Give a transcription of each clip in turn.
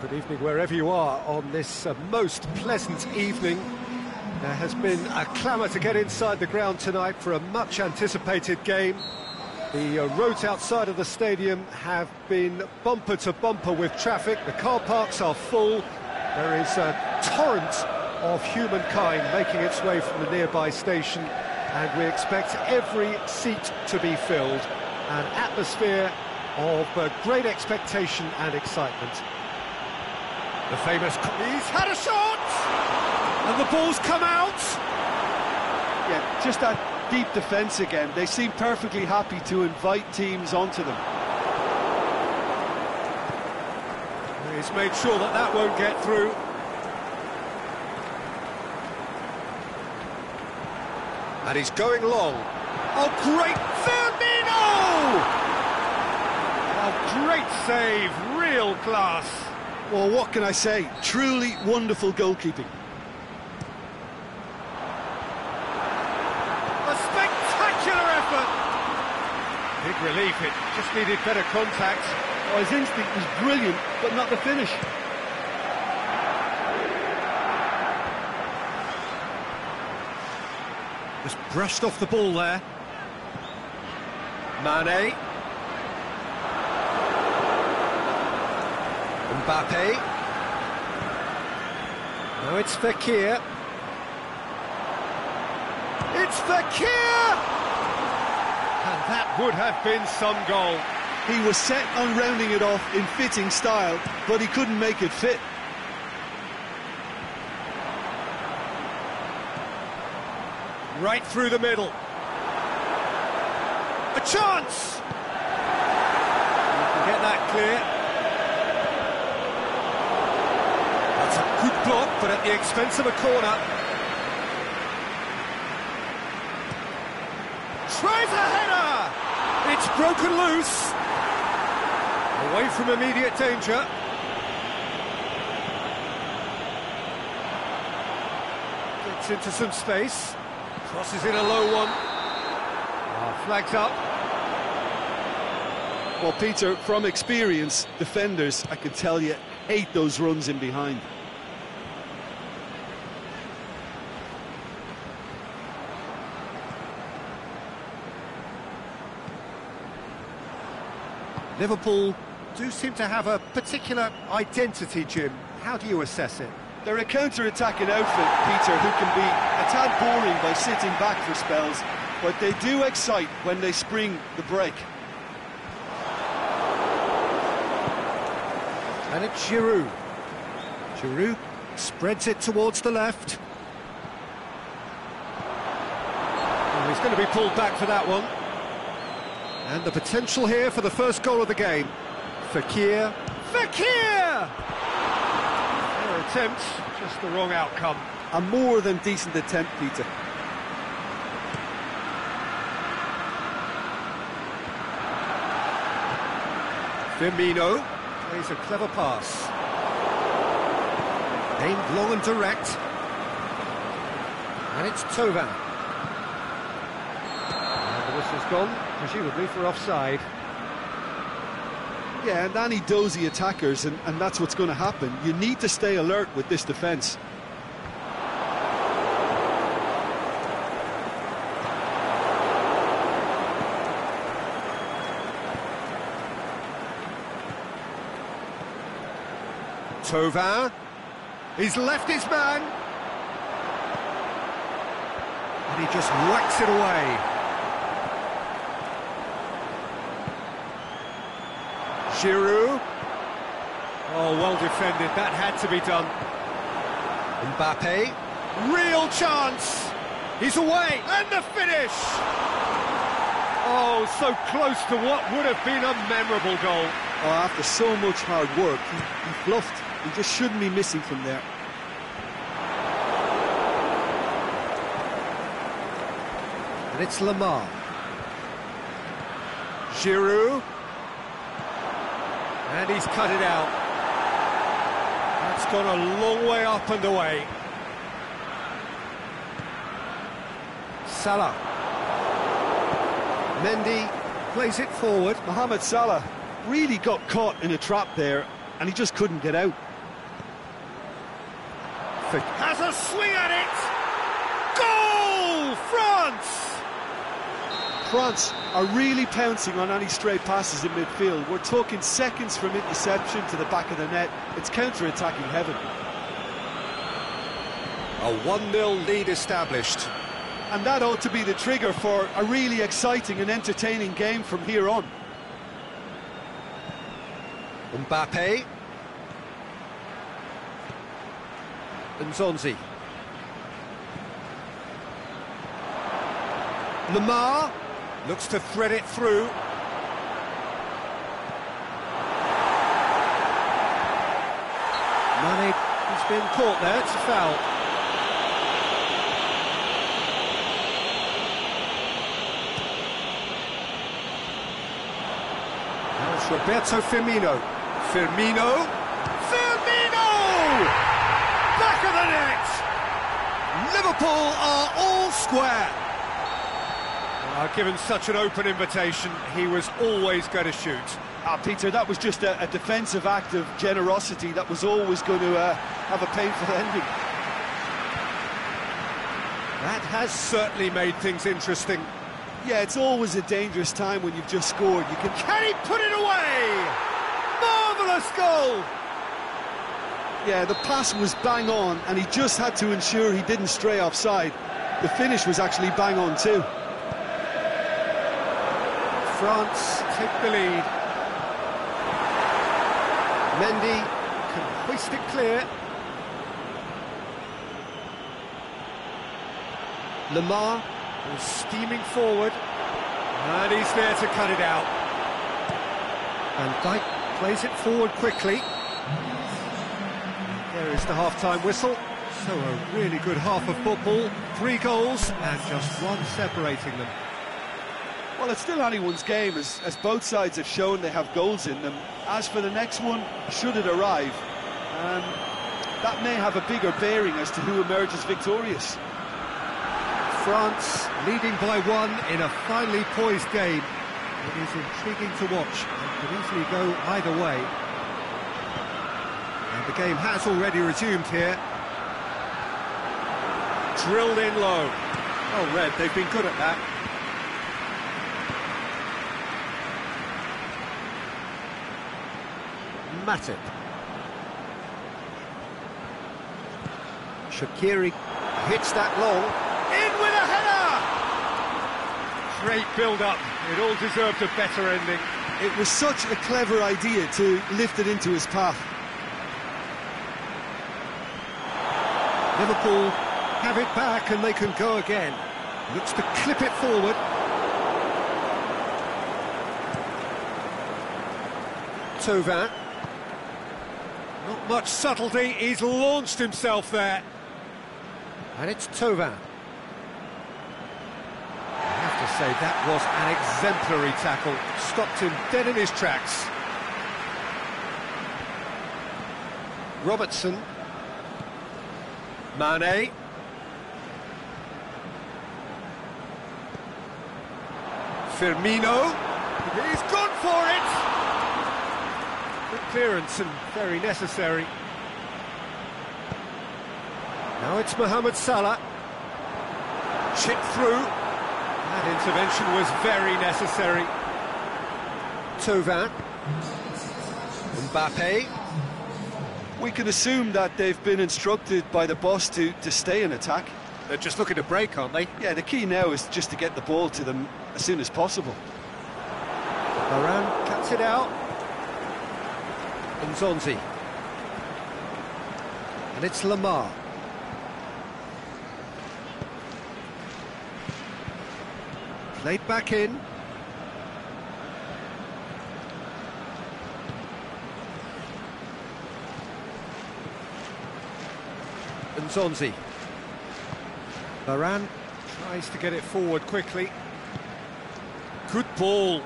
Good evening wherever you are on this most pleasant evening. There has been a clamour to get inside the ground tonight for a much-anticipated game. The roads outside of the stadium have been bumper to bumper with traffic. The car parks are full. There is a torrent of humankind making its way from the nearby station, and we expect every seat to be filled. An atmosphere of great expectation and excitement. The famous... He's had a shot! And the ball's come out! Yeah, just that deep defence again. They seem perfectly happy to invite teams onto them. He's made sure that that won't get through. And he's going long. Oh, great Firmino! Oh, great save, real class. Well, what can I say? Truly wonderful goalkeeping. A spectacular effort! Big relief, it just needed better contact. Oh, his instinct was brilliant, but not the finish. Just brushed off the ball there. Mane. Mbappe. Now it's Fekir. It's Fekir! And that would have been some goal. He was set on rounding it off in fitting style, but he couldn't make it fit. Right through the middle. A chance! You can get that clear. That's a good block, but at the expense of a corner. Tries a header! It's broken loose. Away from immediate danger. Gets into some space. Crosses in a low one. Flags up. Well, Peter, from experience, defenders, I can tell you, hate those runs in behind. Liverpool do seem to have a particular identity, Jim. How do you assess it? They're a counter-attacking outfit, Peter, who can be a tad boring by sitting back for spells, but they do excite when they spring the break. And it's Giroud. Giroud spreads it towards the left. Oh, he's going to be pulled back for that one. And the potential here for the first goal of the game. Fekir. Fekir! Fair attempt, just the wrong outcome. A more than decent attempt, Peter. Firmino plays a clever pass. Aimed long and direct. And it's Tovan. And the whistle's gone, presumably for offside. Yeah, and any dozy attackers, and that's what's going to happen. You need to stay alert with this defence. Tovan. He's left his man. And he just whacks it away. Giroud. Oh, well defended. That had to be done. Mbappe. Real chance. He's away. And the finish. Oh, so close to what would have been a memorable goal. Oh, after so much hard work, he bluffed. He just shouldn't be missing from there. And it's Lamar. Giroud. And he's cut it out. That's gone a long way up and away. Salah. Mendy plays it forward. Mohamed Salah really got caught in a trap there, and he just couldn't get out. Pickford has a swing at it! Goal! France! France are really pouncing on any stray passes in midfield. We're talking seconds from interception to the back of the net. It's counter-attacking heaven. A 1-0 lead established. And that ought to be the trigger for a really exciting and entertaining game from here on. Mbappe. Nzonzi. Lamar looks to thread it through. Mane has been caught there, it's a foul. Now it's Roberto Firmino. Firmino! Back of the net! Liverpool are all square. Given such an open invitation, he was always going to shoot. Peter, that was just a defensive act of generosity that was always going to have a painful ending. That has certainly made things interesting. Yeah, it's always a dangerous time when you've just scored. Can he put it away? Marvellous goal! Yeah, the pass was bang on, and he just had to ensure he didn't stray offside. The finish was actually bang on too. France take the lead. Mendy can hoist it clear. Lamar is steaming forward, and he's there to cut it out. And Dijk plays it forward quickly. There is the half-time whistle. So a really good half of football. 3 goals and just one separating them. Well, it's still anyone's game, as both sides have shown they have goals in them. As for the next one, should it arrive, that may have a bigger bearing as to who emerges victorious. France leading by 1 in a finely poised game. It is intriguing to watch and could easily go either way. And the game has already resumed here. Drilled in low. Oh, Red, they've been good at that. Matip. Shaqiri hits that long. In with a header! Great build-up. It all deserved a better ending. It was such a clever idea to lift it into his path. Liverpool have it back and they can go again. Looks to clip it forward. Thauvin. Not much subtlety, he's launched himself there. And it's Thauvin. I have to say, that was an exemplary tackle. Stopped him dead in his tracks. Robertson. Mane. Firmino. He's gone for it! Good clearance and very necessary. Now it's Mohamed Salah. Chip through. That intervention was very necessary. Thauvin. Mbappe. We can assume that they've been instructed by the boss to stay in attack. They're just looking to break, aren't they? Yeah, the key now is just to get the ball to them as soon as possible. Varane cuts it out. Nzonzi. And it's Lamar. Played back in. Nzonzi. Varane tries to get it forward quickly. Good ball.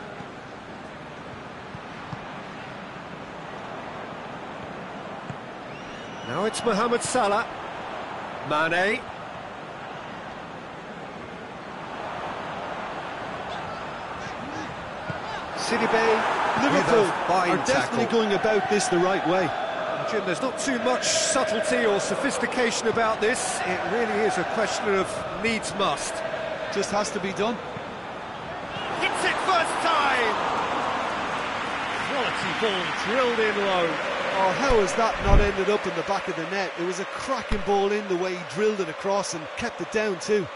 Now it's Mohamed Salah. Mane. Sidibe. Liverpool are definitely going about this the right way. Jim, there's not too much subtlety or sophistication about this. It really is a question of needs must. Just has to be done. Hits it first time! Quality ball drilled in low. Oh, how has that not ended up in the back of the net? It was a cracking ball in the way he drilled it across and kept it down too.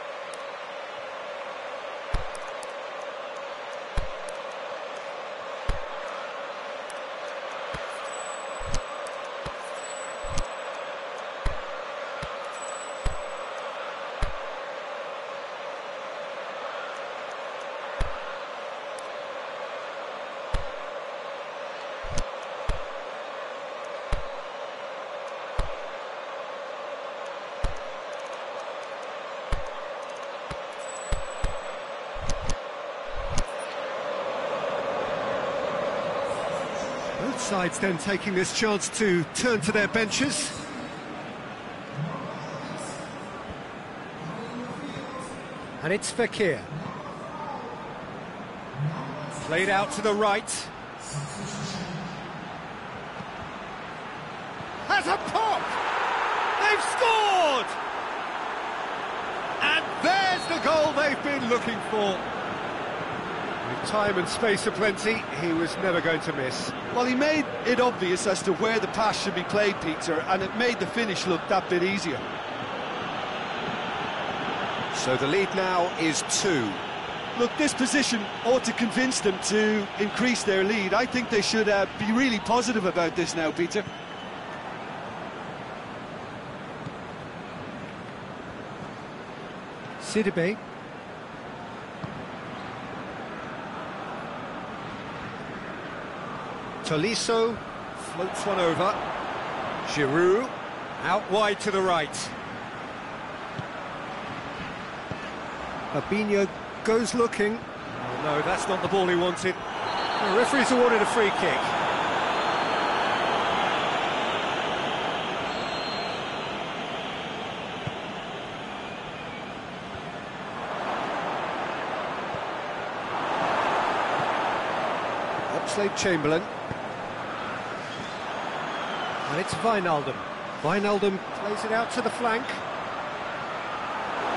Both sides then taking this chance to turn to their benches. And it's Fekir. Played out to the right. Has a pop! They've scored! And there's the goal they've been looking for. With time and space aplenty, he was never going to miss. Well, he made it obvious as to where the pass should be played, Peter, and it made the finish look that bit easier. So the lead now is 2. Look, this position ought to convince them to increase their lead. I think they should be really positive about this now, Peter. Sidibe. Tolisso floats one over. Giroud out wide to the right. Fabinho goes looking. Oh no, that's not the ball he wanted. The referee's awarded a free kick. Oxlade-Chamberlain. And it's Wijnaldum. Wijnaldum plays it out to the flank.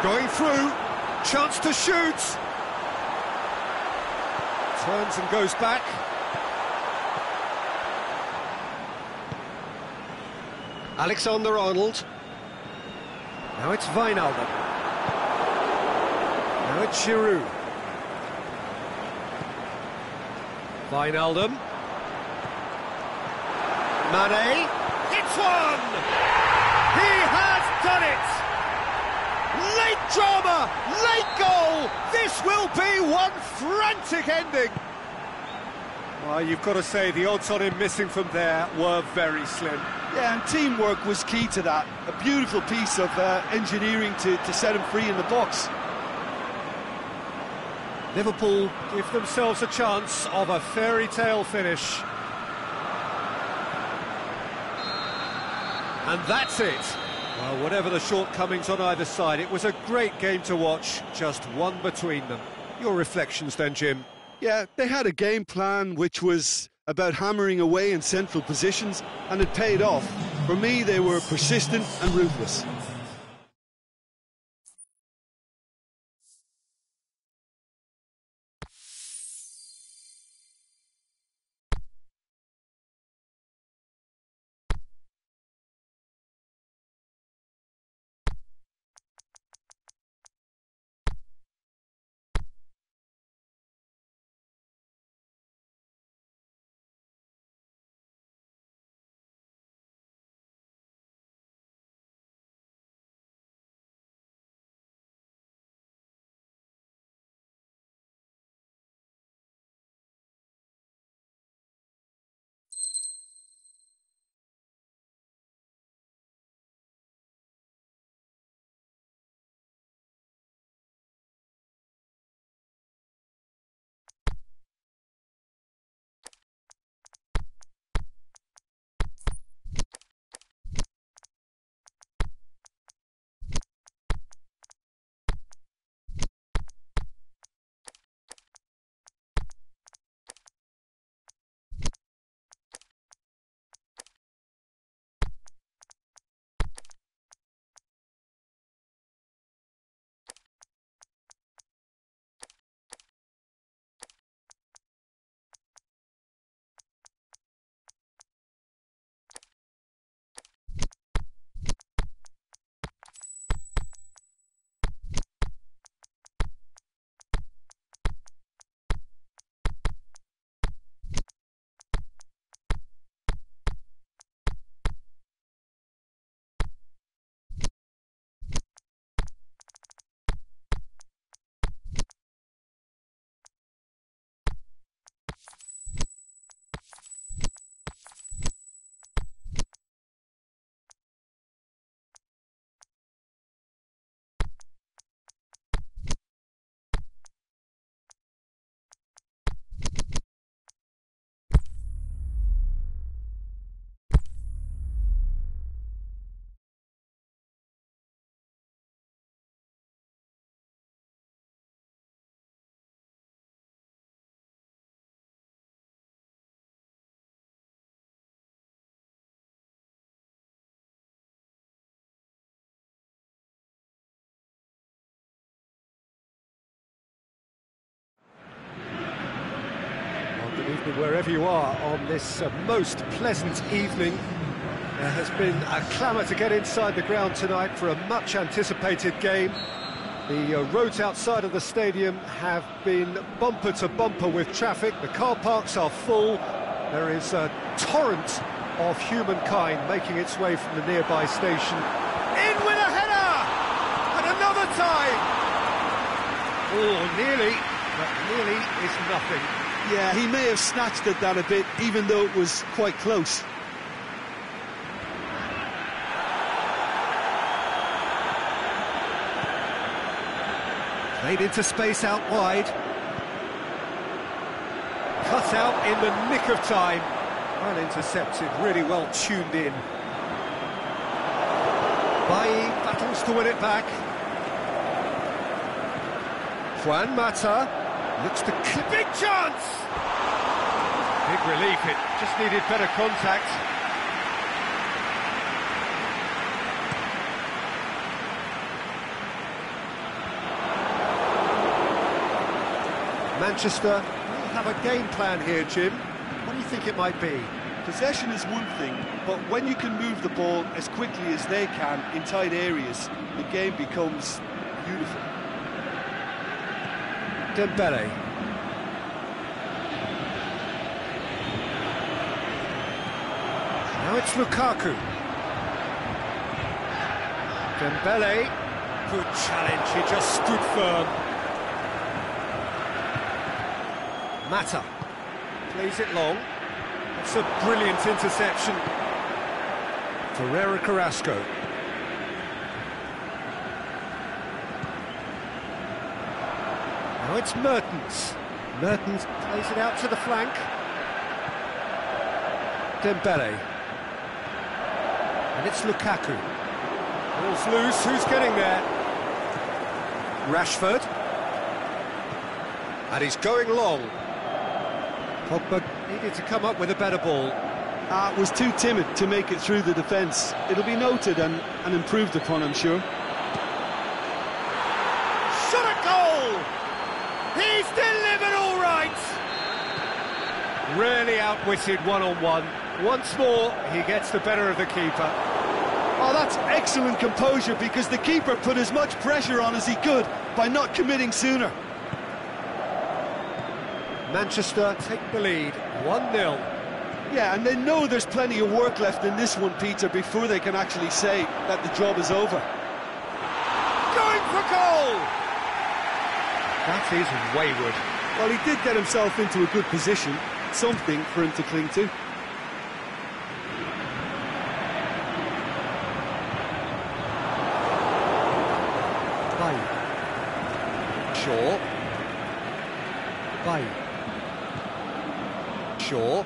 Going through. Chance to shoot. Turns and goes back. Alexander-Arnold. Now it's Wijnaldum. Now it's Giroud. Wijnaldum. Mane. It's one! He has done it! Late drama, late goal! This will be one frantic ending! Well, you've got to say the odds on him missing from there were very slim. Yeah, and teamwork was key to that. A beautiful piece of engineering to set him free in the box. Liverpool give themselves a chance of a fairy tale finish. And that's it. Well, whatever the shortcomings on either side, it was a great game to watch, just one between them. Your reflections then, Jim? Yeah, they had a game plan which was about hammering away in central positions, and it paid off. For me, they were persistent and ruthless. Wherever you are on this most pleasant evening, there has been a clamour to get inside the ground tonight for a much anticipated game. The roads outside of the stadium have been bumper to bumper with traffic. The car parks are full. There is a torrent of humankind making its way from the nearby station. In with a header! And another time! Oh, nearly, but nearly is nothing. Yeah, he may have snatched at that a bit, even though it was quite close. Played into space out wide. Cut out in the nick of time. Well intercepted, really well tuned in. Bailly battles to win it back. Juan Mata looks to clip. Big chance! Big relief, it just needed better contact. Manchester will have a game plan here, Jim. What do you think it might be? Possession is one thing, but when you can move the ball as quickly as they can in tight areas, the game becomes beautiful. Dembele. Now it's Lukaku. Dembele. Good challenge, he just stood firm. Mata plays it long. That's a brilliant interception. Ferreira Carrasco. Now it's Mertens. Mertens plays it out to the flank. Dembele. And it's Lukaku. Ball's loose, who's getting there? Rashford. And he's going long. Pogba needed to come up with a better ball. Was too timid to make it through the defence. It'll be noted and improved upon, I'm sure. Shot a goal! He's delivered all right! Really outwitted one-on-one. Once more, he gets the better of the keeper. Oh, that's excellent composure, because the keeper put as much pressure on as he could by not committing sooner. Manchester take the lead, 1-0. Yeah, and they know there's plenty of work left in this one, Peter, before they can actually say that the job is over. Going for goal! That is wayward. Well, he did get himself into a good position, something for him to cling to. Bailly. Shaw. Bailly. Shaw.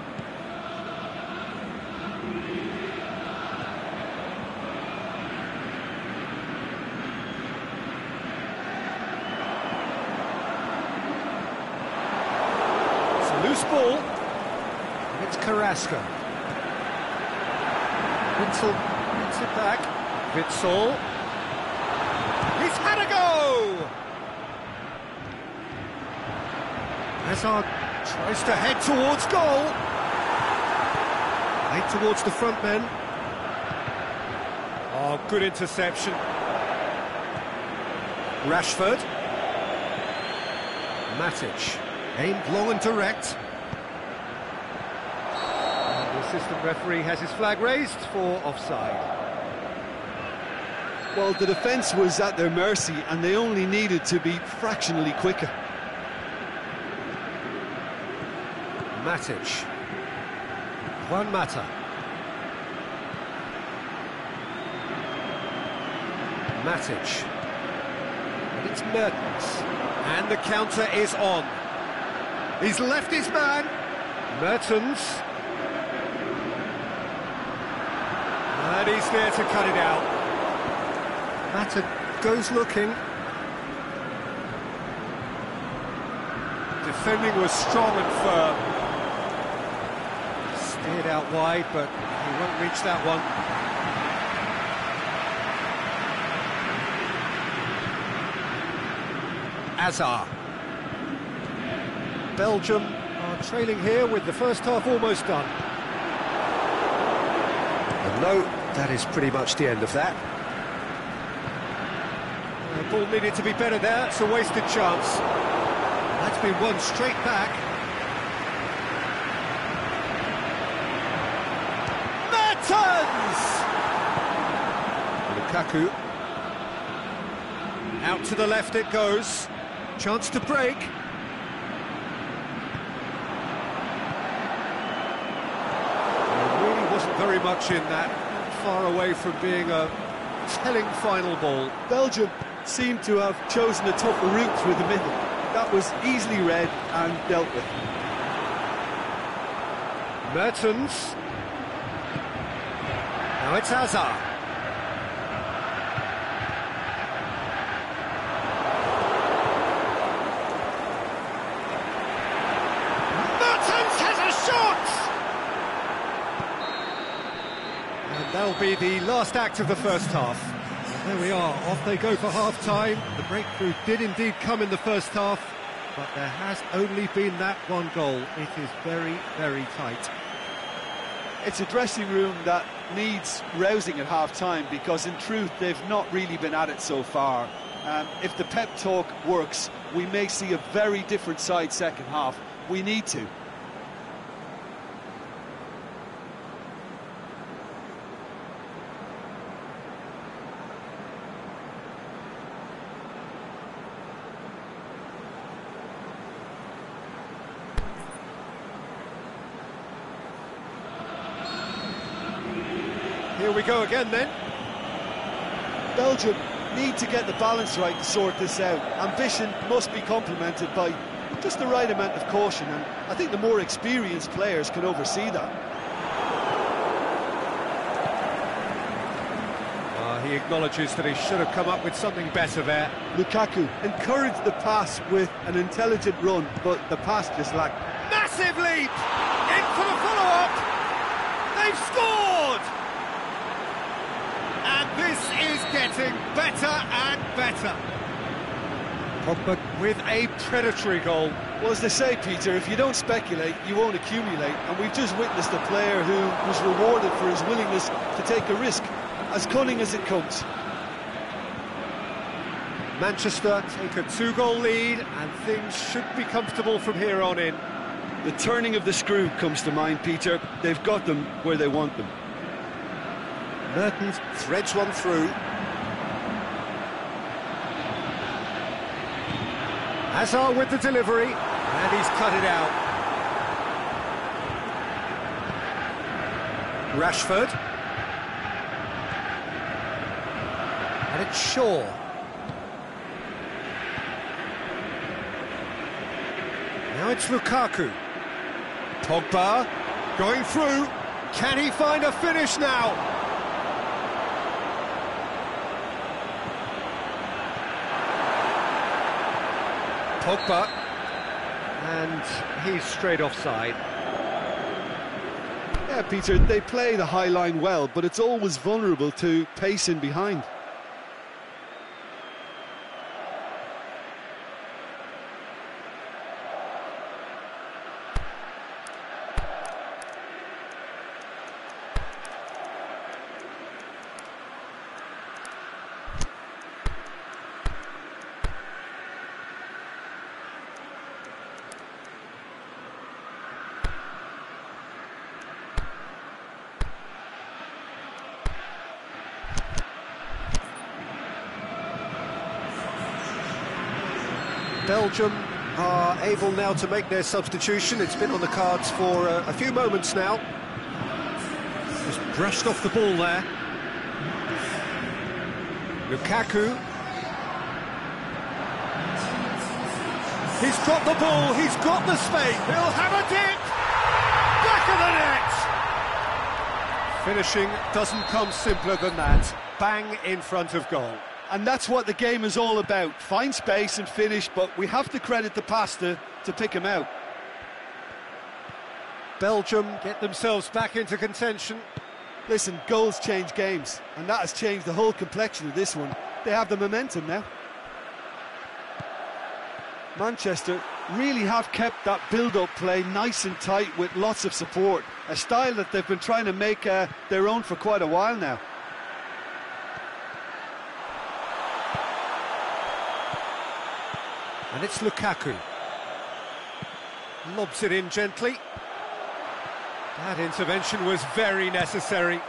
It's a loose ball. And it's Carrasco. Witzel gets it back. Witzel. He's had a go! Hazard tries to head towards goal. Head towards the front men. Oh, good interception. Rashford. Matic. Aimed long and direct. And the assistant referee has his flag raised for offside. Well, the defence was at their mercy, and they only needed to be fractionally quicker. Matic. Juan Mata. Matic. And it's Mertens. And the counter is on. He's left his man. Mertens. And he's there to cut it out. Mata goes looking. Defending was strong and firm. Steered out wide, but he won't reach that one. Azar. Belgium are trailing here with the first half almost done. And no, that is pretty much the end of that. The ball needed to be better there, it's a wasted chance. That's been won straight back. Mertens! Lukaku. Out to the left it goes. Chance to break. There really wasn't very much in that. Not far away from being a telling final ball. Belgium seemed to have chosen a tougher route through the middle. That was easily read and dealt with. Mertens. Now it's Hazard. Mertens has a shot! And that'll be the last act of the first half. There we are, off they go for half-time. The breakthrough did indeed come in the first half, but there has only been that one goal. It is very, very tight. It's a dressing room that needs rousing at half-time, because in truth they've not really been at it so far. If the pep talk works, we may see a very different side second half. We need to. Here we go again then. Belgium need to get the balance right to sort this out. Ambition must be complemented by just the right amount of caution, and I think the more experienced players can oversee that. He acknowledges that he should have come up with something better there. Lukaku encouraged the pass with an intelligent run, but the pass just lacked. Massive leap! In for the follow-up! They've scored! And this is getting better and better. Pogba with a predatory goal. Well, as they say, Peter, if you don't speculate, you won't accumulate. And we've just witnessed a player who was rewarded for his willingness to take a risk, as cunning as it comes. Manchester take a 2-goal lead, and things should be comfortable from here on in. The turning of the screw comes to mind, Peter. They've got them where they want them. Mertens threads one through. Hazard with the delivery, and he's cut it out. Rashford. And it's Shaw. Now it's Lukaku. Pogba going through. Can he find a finish now? Pogba, and he's straight offside. Yeah, Peter, they play the high line well, but it's always vulnerable to pace in behind. Belgium are able now to make their substitution. It's been on the cards for a few moments now. Just brushed off the ball there. Lukaku. He's dropped the ball, he's got the space, he'll have a dip! Back of the net! Finishing doesn't come simpler than that. Bang in front of goal. And that's what the game is all about. Find space and finish, but we have to credit the pasta to pick him out. Belgium get themselves back into contention. Listen, goals change games, and that has changed the whole complexion of this one. They have the momentum now. Manchester really have kept that build-up play nice and tight with lots of support, a style that they've been trying to make their own for quite a while now. And it's Lukaku. Lobs it in gently. That intervention was very necessary.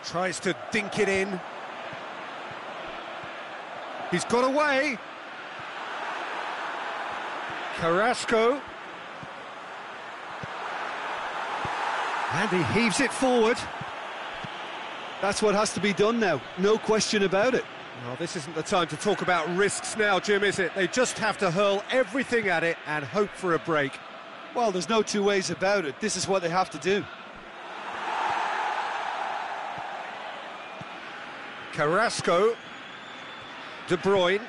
Tries to dink it in. He's got away. Carrasco. And he heaves it forward. That's what has to be done now, no question about it. Well, this isn't the time to talk about risks now, Jim, is it? They just have to hurl everything at it and hope for a break. Well, there's no two ways about it. This is what they have to do. Carrasco. De Bruyne.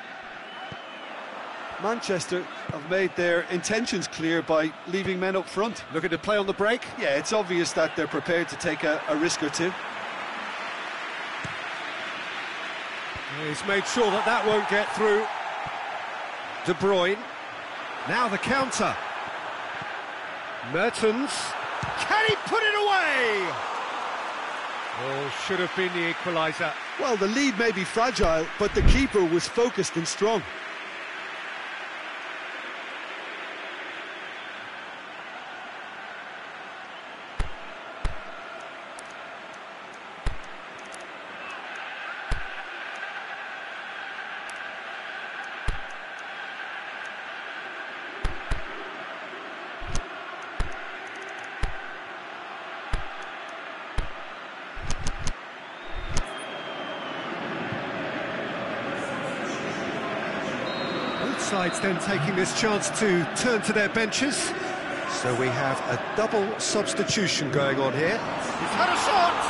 Manchester have made their intentions clear by leaving men up front. Looking to play on the break. Yeah, it's obvious that they're prepared to take a risk or two. He's made sure that that won't get through. De Bruyne. Now the counter. Mertens. Can he put it away? Oh, should have been the equaliser. Well, the lead may be fragile, but the keeper was focused and strong. Sides then taking this chance to turn to their benches. So we have a double substitution going on here. He's had a shot!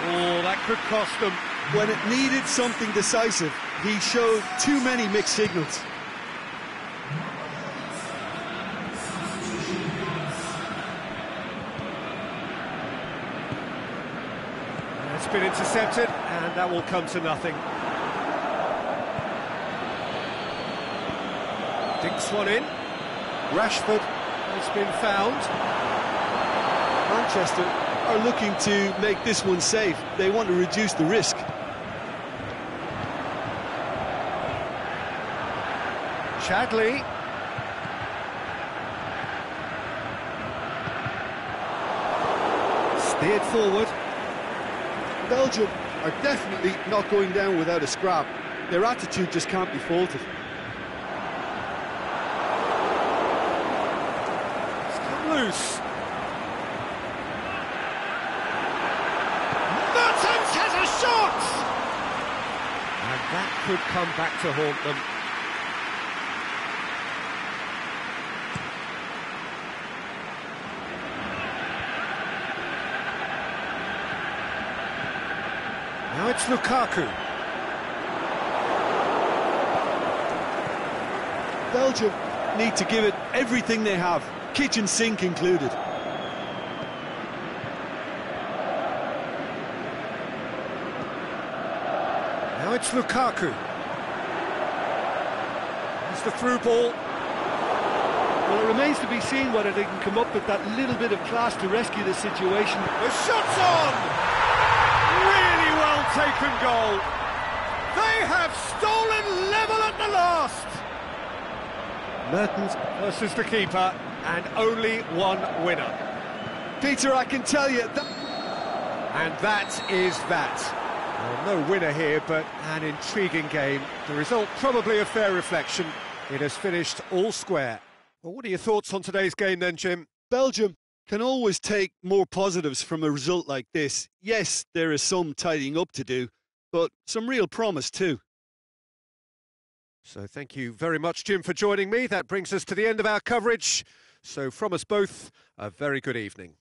Oh, that could cost them. When it needed something decisive, he showed too many mixed signals. It's been intercepted, and that will come to nothing. Dinks one in. Rashford has been found. Manchester are looking to make this one safe. They want to reduce the risk. Chadley. Steered forward. Belgium are definitely not going down without a scrap. Their attitude just can't be faulted. Loose. Mertens has a shot! And that could come back to haunt them. Now it's Lukaku. Belgium need to give it everything they have. Kitchen sink included. Now it's Lukaku. It's the through ball. Well, it remains to be seen whether they can come up with that little bit of class to rescue the situation. The shot's on! Really well taken goal. They have stolen level at the last. Mertens versus the keeper. And only one winner. Peter, I can tell you that... And that is that. Well, no winner here, but an intriguing game. The result probably a fair reflection. It has finished all square. Well, what are your thoughts on today's game then, Jim? Belgium can always take more positives from a result like this. Yes, there is some tidying up to do, but some real promise too. So thank you very much, Jim, for joining me. That brings us to the end of our coverage. So from us both, a very good evening.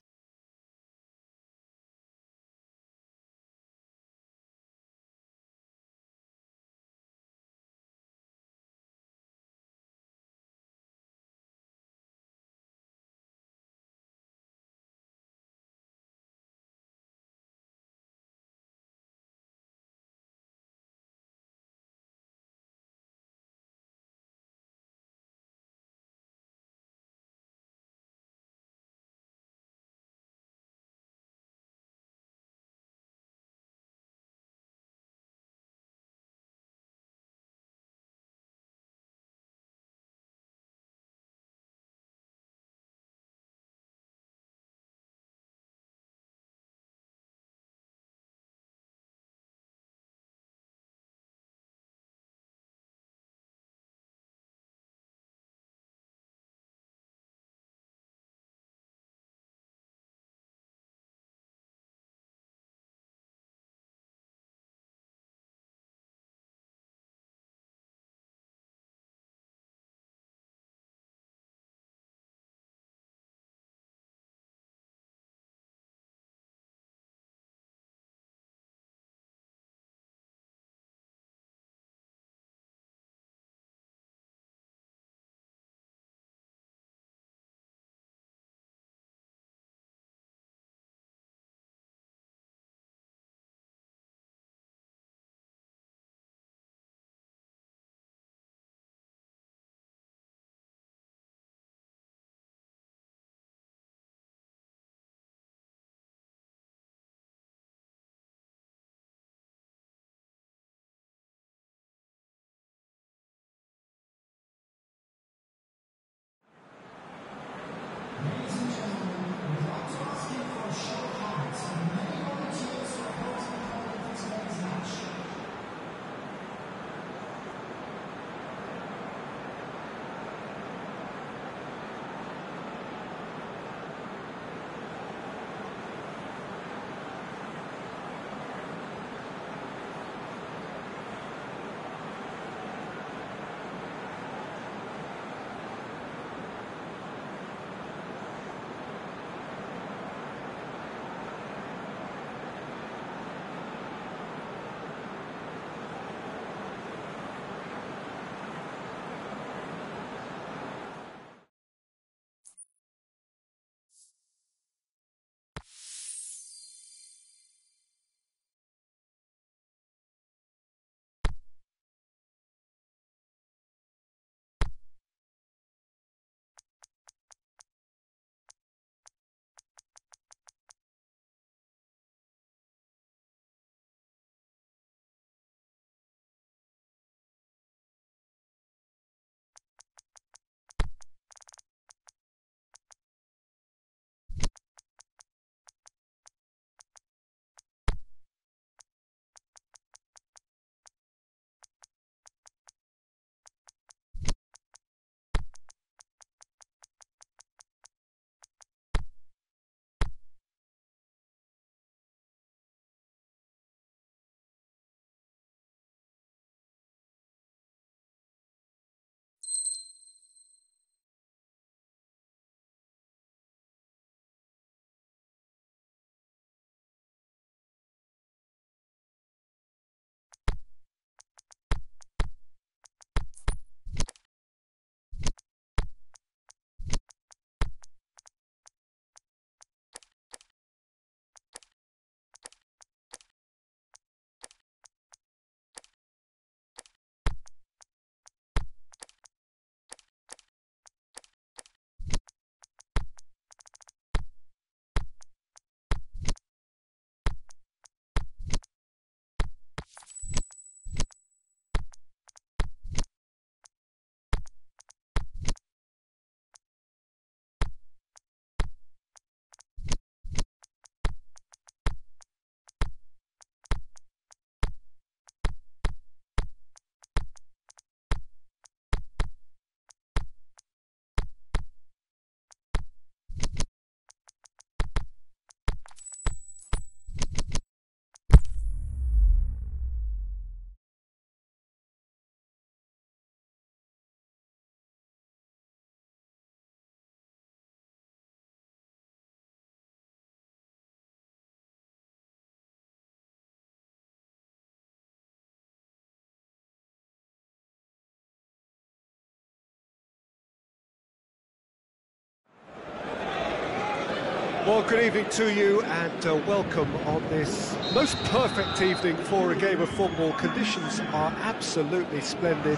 Well, good evening to you and welcome on this most perfect evening for a game of football. Conditions are absolutely splendid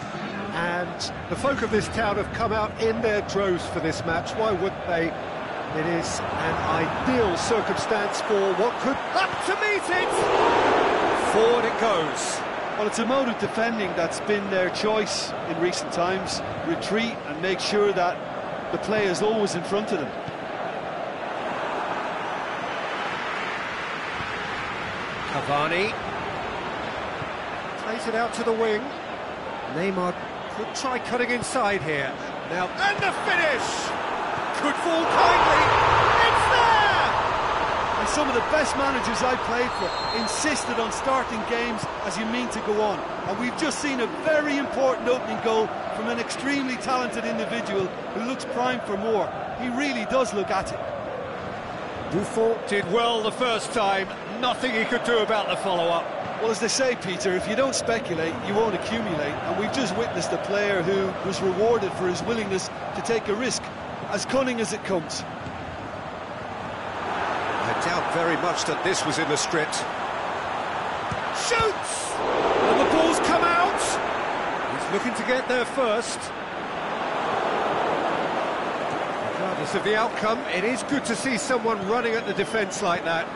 and the folk of this town have come out in their droves for this match. Why wouldn't they? It is an ideal circumstance for what could... Up to meet it! Forward it goes. Well, it's a mode of defending that's been their choice in recent times. Retreat and make sure that the play is always in front of them. Cavani plays it out to the wing. Neymar could try cutting inside here. Now, and the finish! Could fall kindly. It's there! And some of the best managers I've played for insisted on starting games as you mean to go on. And we've just seen a very important opening goal from an extremely talented individual who looks primed for more. He really does look at it. Buffon did well the first time, nothing he could do about the follow-up. Well, as they say, Peter, if you don't speculate, you won't accumulate, and we've just witnessed a player who was rewarded for his willingness to take a risk, as cunning as it comes. I doubt very much that this was in the script. Shoots! And the ball's come out! He's looking to get there first. Regardless of the outcome, it is good to see someone running at the defence like that.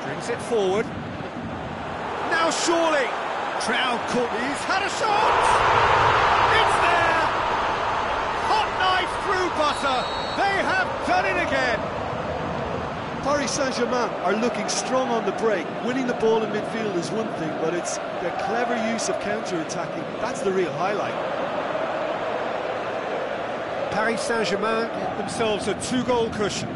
Brings it forward. Now surely! Trout caught. He's had a shot! It's there! Hot knife through butter! They have done it again! Paris Saint-Germain are looking strong on the break. Winning the ball in midfield is one thing, but it's their clever use of counter-attacking. That's the real highlight. Paris Saint-Germain get themselves a 2-goal cushion.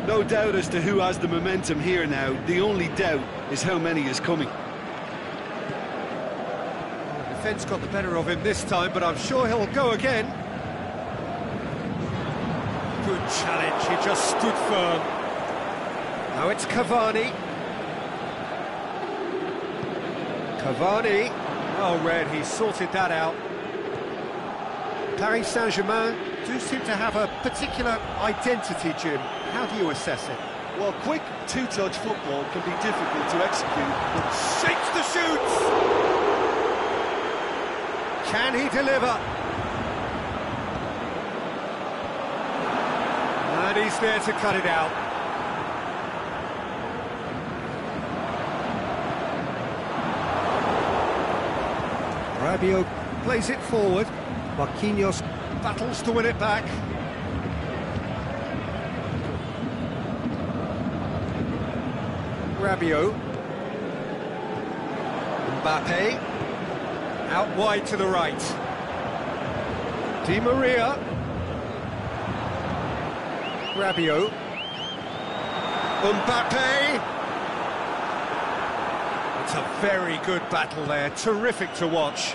No doubt as to who has the momentum here now. The only doubt is how many is coming. Well, the defence got the better of him this time, but I'm sure he'll go again. Good challenge, he just stood firm. Now it's Cavani. Cavani. Well read, he sorted that out. Paris Saint-Germain do seem to have a particular identity, Jim. How do you assess it? Well, quick two-touch football can be difficult to execute, but shakes the shoots! Can he deliver? And he's there to cut it out. Rabiot plays it forward. Marquinhos battles to win it back. Rabiot. Mbappe. Out wide to the right. Di Maria. Rabiot. Mbappe. It's a very good battle there. Terrific to watch.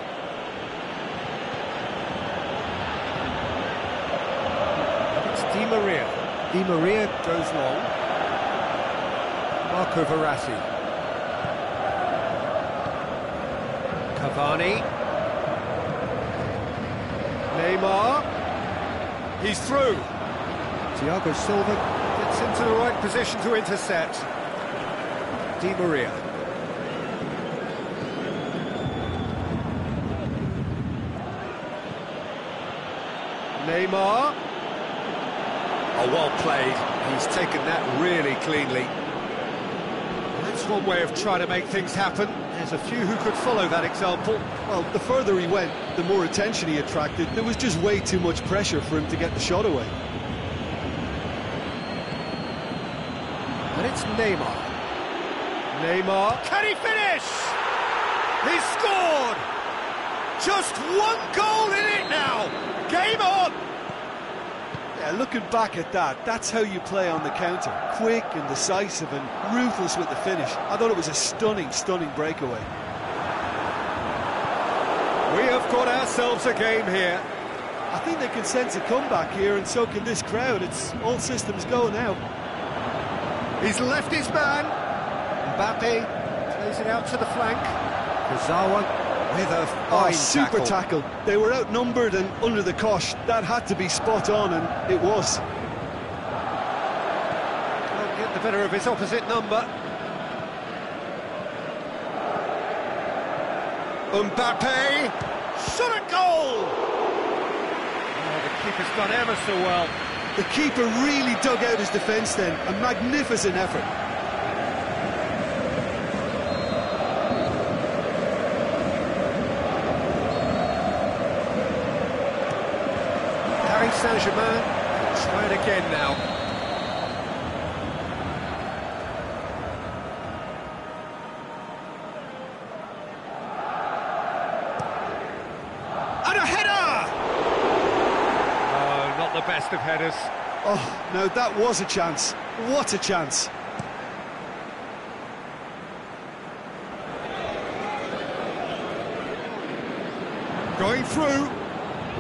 Di Maria. Di Maria goes long. Marco Verratti. Cavani. Neymar. He's through. Thiago Silva gets into the right position to intercept. Di Maria. Neymar. Oh, well played. He's taken that really cleanly. That's one way of trying to make things happen. There's a few who could follow that example. Well, the further he went, the more attention he attracted. There was just way too much pressure for him to get the shot away. And it's Neymar. Neymar. Can he finish? He's scored! Just one goal in it now! Game on! Yeah, looking back at that, that's how you play on the counter. Quick and decisive and ruthless with the finish. I thought it was a stunning, stunning breakaway. We have got ourselves a game here. I think they can sense a comeback here, and so can this crowd. It's all systems go now. He's left his man. Mbappe plays it out to the flank. Kazawa with a fine super tackle. They were outnumbered and under the cosh. That had to be spot on, and it was. better of his opposite number. Mbappe, shot at goal! Oh, the keeper's done ever so well. The keeper really dug out his defence then, a magnificent effort. Paris Saint-Germain try it again now. And a header! Oh, not the best of headers. Oh, no, that was a chance. What a chance. Going through.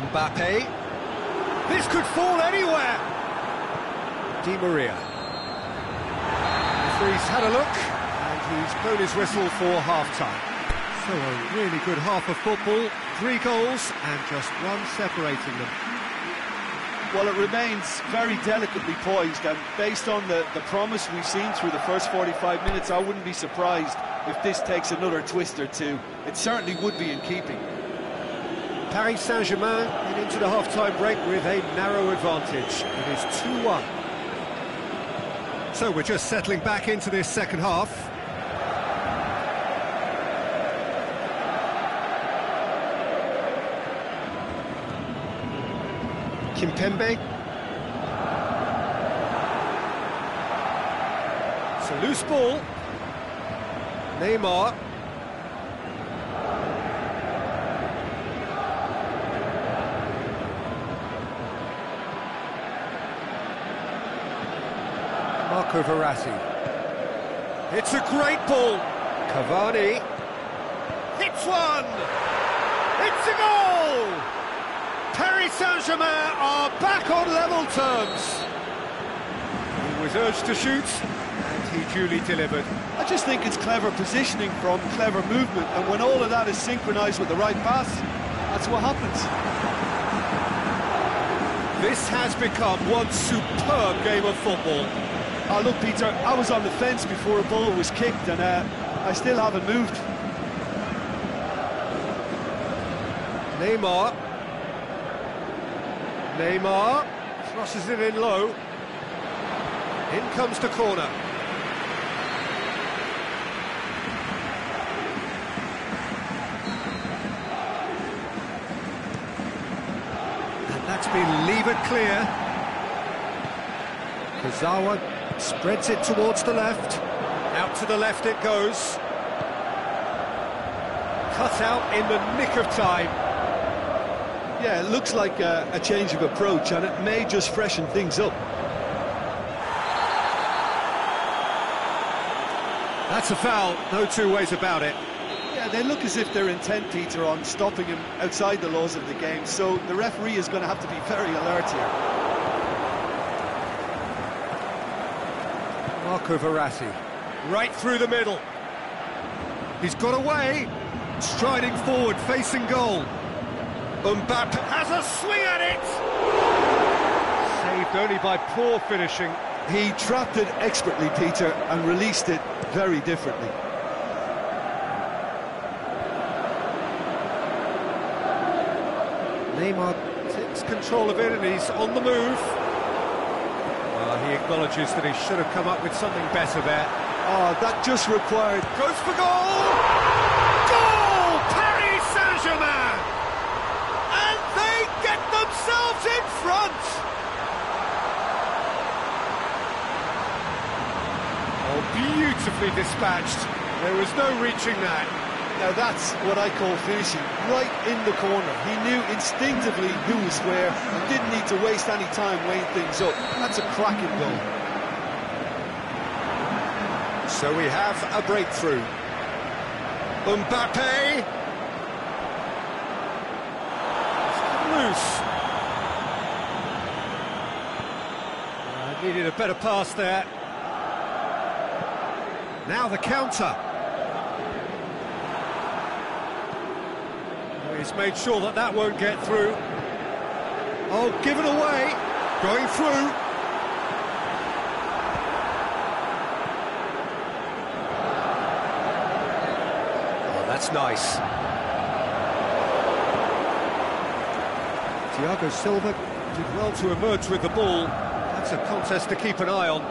Mbappe. This could fall anywhere. Di Maria. The referee's had a look, and he's blown his whistle for half-time. So a really good half of football, 3 goals, and just one separating them. Well, it remains very delicately poised, and based on the promise we've seen through the first 45 minutes, I wouldn't be surprised if this takes another twist or two. It certainly would be in keeping. Paris Saint-Germain into the half-time break with a narrow advantage. It is 2-1. So we're just settling back into this second half. Kimpembe. It's a loose ball. Neymar. Marco Verratti. It's a great ball. Cavani. Hits one. It's a goal. Paris Saint-Germain are back on level terms. He was urged to shoot, and he duly delivered. I just think it's clever positioning from clever movement, and when all of that is synchronised with the right pass, that's what happens. This has become one superb game of football. Oh, look, Peter, I was on the fence before a ball was kicked, and I still haven't moved. Neymar. Neymar thrushes it in low. In comes the corner. And that's been levered clear. Kazawa spreads it towards the left. Out to the left it goes. Cut out in the nick of time. Yeah, it looks like a change of approach, and it may just freshen things up. That's a foul, no two ways about it. Yeah, they look as if they're intent, Peter, on stopping him outside the laws of the game, so the referee is going to have to be very alert here. Marco Verratti, right through the middle. He's got away, striding forward, facing goal. Mbappe has a swing at it! Saved only by poor finishing. He trapped it expertly, Peter, and released it very differently. Neymar takes control of it and he's on the move. He acknowledges that he should have come up with something better there. Oh, that just required... Goes for goal! Goal! Paris Saint-Germain! And they get themselves in front! Oh, beautifully dispatched. There was no reaching that. Now that's what I call finishing, right in the corner. He knew instinctively who was where and didn't need to waste any time weighing things up. That's a cracking goal. So we have a breakthrough. Mbappe. Loose. Needed a better pass there. Now the counter. He's made sure that that won't get through. Oh, given away. Going through. that's nice. Thiago Silva did well to emerge with the ball. That's a contest to keep an eye on.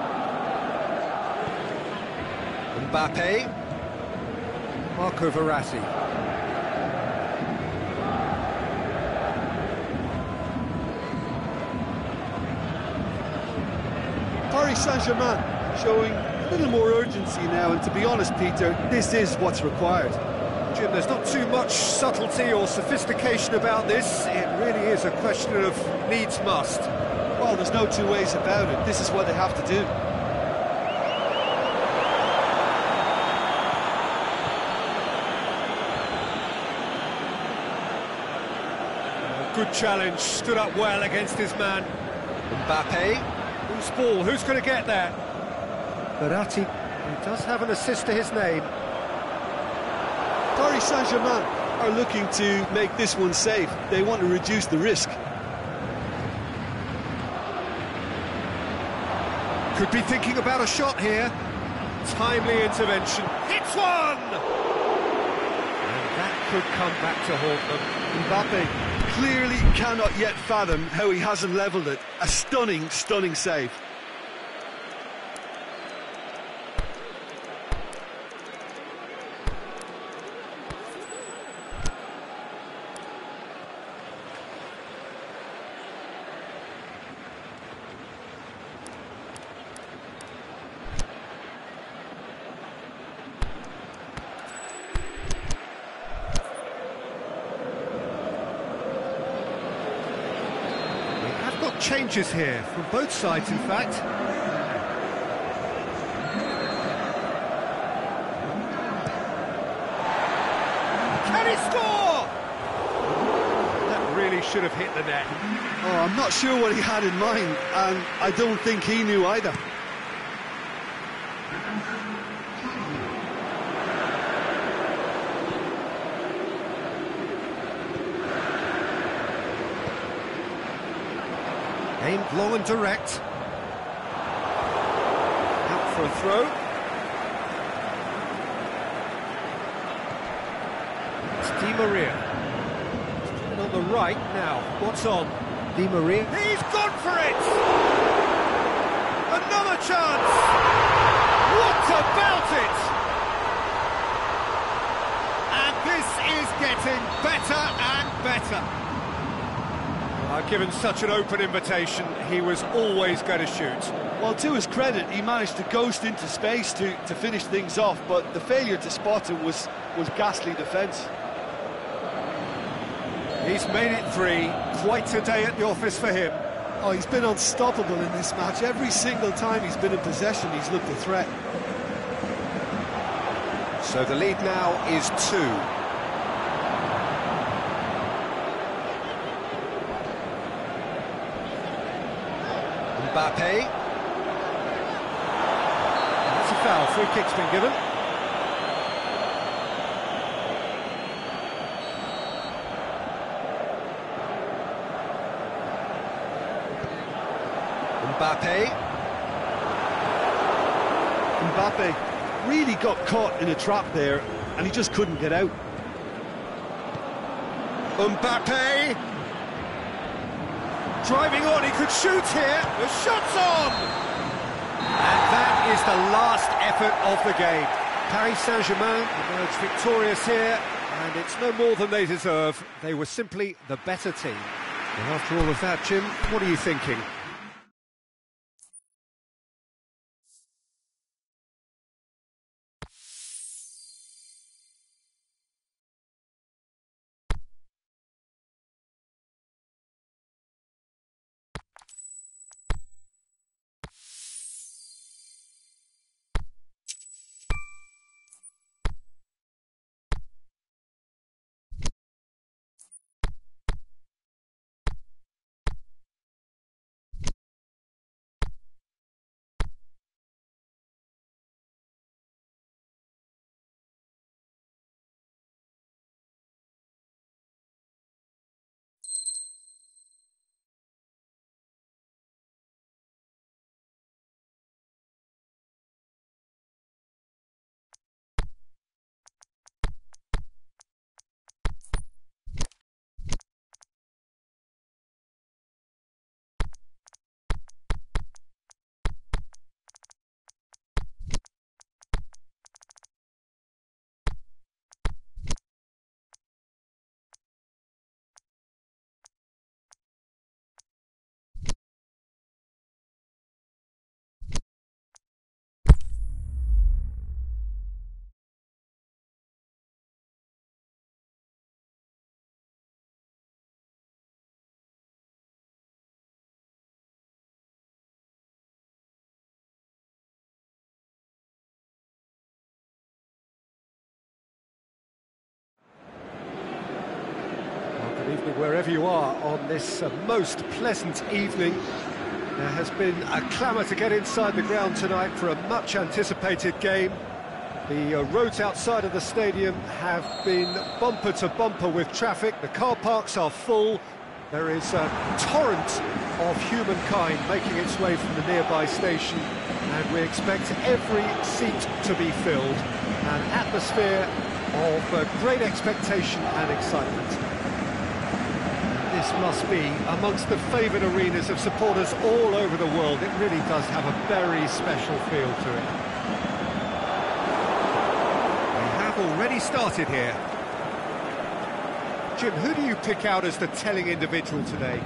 Mbappe. Marco Verratti. Paris Saint-Germain showing a little more urgency now, and to be honest, Peter, this is what's required. Jim, there's not too much subtlety or sophistication about this. It really is a question of needs must. Well, there's no two ways about it. This is what they have to do. Good challenge, stood up well against his man. Mbappe, whose ball, who's going to get there? Verratti, he does have an assist to his name. Paris Saint-Germain are looking to make this one safe. They want to reduce the risk. Could be thinking about a shot here. Timely intervention. Hits one! And that could come back to haunt them. Mbappe clearly cannot yet fathom how he hasn't levelled it. A stunning, stunning save. Changes here from both sides, in fact. Can he score? That really should have hit the net. Oh, I'm not sure what he had in mind, and I don't think he knew either. Aimed long and direct. Out for a throw. It's Di Maria. And on the right now. What's on? Di Maria. He's gone for it! Another chance! What about it? And this is getting better and better. Given such an open invitation, he was always going to shoot. Well, to his credit, he managed to ghost into space to finish things off, but the failure to spot it was ghastly defence. He's made it three. Quite a day at the office for him. Oh, he's been unstoppable in this match. Every single time he's been in possession, he's looked a threat. So the lead now is 2. Mbappe. That's a foul. Free kick's been given. Mbappe really got caught in a trap there, and he just couldn't get out. Mbappe! Driving on, he could shoot here. The shot's on! And that is the last effort of the game. Paris Saint-Germain emerged victorious here, and it's no more than they deserve. They were simply the better team. And after all of that, Jim, what are you thinking? wherever you are on this most pleasant evening. There has been a clamour to get inside the ground tonight for a much-anticipated game. The roads outside of the stadium have been bumper to bumper with traffic. The car parks are full. There is a torrent of humankind making its way from the nearby station, and we expect every seat to be filled. An atmosphere of great expectation and excitement. This must be amongst the favoured arenas of supporters all over the world. It really does have a very special feel to it. We have already started here. Jim, who do you pick out as the telling individual today?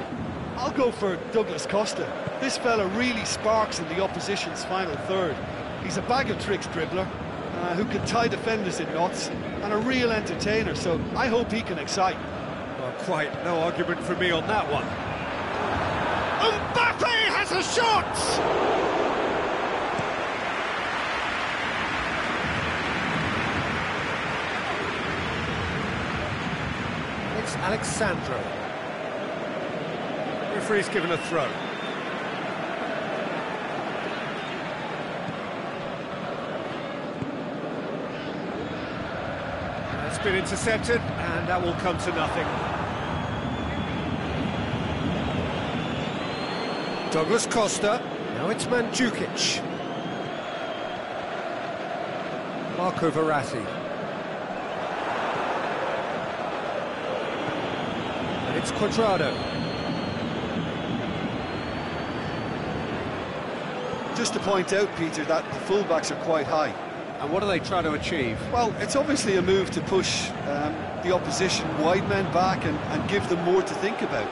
I'll go for Douglas Costa. This fella really sparks in the opposition's final third. He's a bag of tricks dribbler who can tie defenders in knots, and a real entertainer, so I hope he can excite. Well, quite no argument for me on that one. Mbappe has a shot! It's Alexandro. Referee's given a throw. That's been intercepted, and that will come to nothing. Douglas Costa. Now it's Mandzukic. Marco Verratti. And it's Cuadrado. Just to point out, Peter, that the fullbacks are quite high. And what are they trying to achieve? Well, it's obviously a move to push the opposition wide men back and give them more to think about.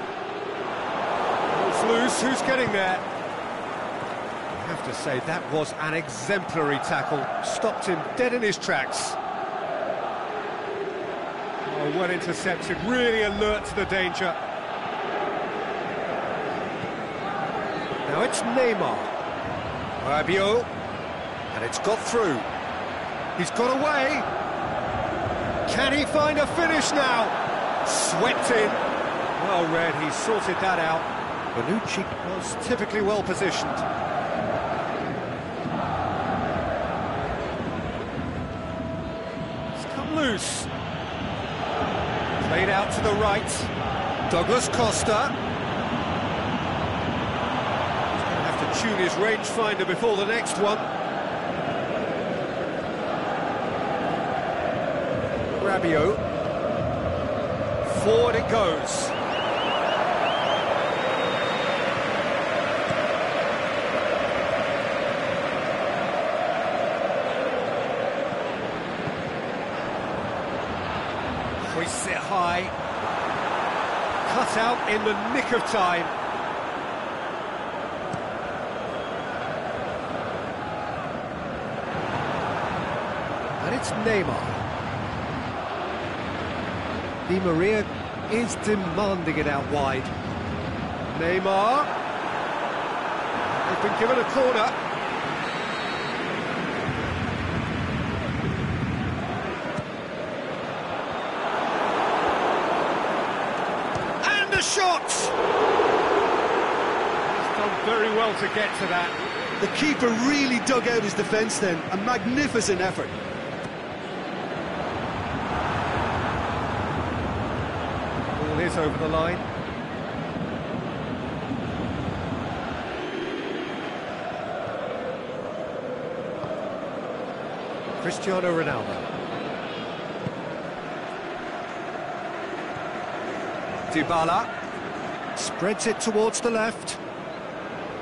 Ball's loose, who's getting there? I have to say, that was an exemplary tackle. Stopped him dead in his tracks. Oh, well intercepted, really alert to the danger. Now it's Neymar. Rabiot. And it's got through. He's got away. Can he find a finish now? Swept in. Well read, he sorted that out. Bonucci was typically well positioned. It's come loose. Played out to the right. Douglas Costa. He's going to have to tune his rangefinder before the next one. Rabiot. Forward it goes. Hoists it high. Cut out in the nick of time. And it's Neymar. Di Maria is demanding it out wide. Neymar. They've been given a corner. And a shot! He's done very well to get to that. The keeper really dug out his defence then. A magnificent effort. Is over the line. Cristiano Ronaldo. Dybala spreads it towards the left.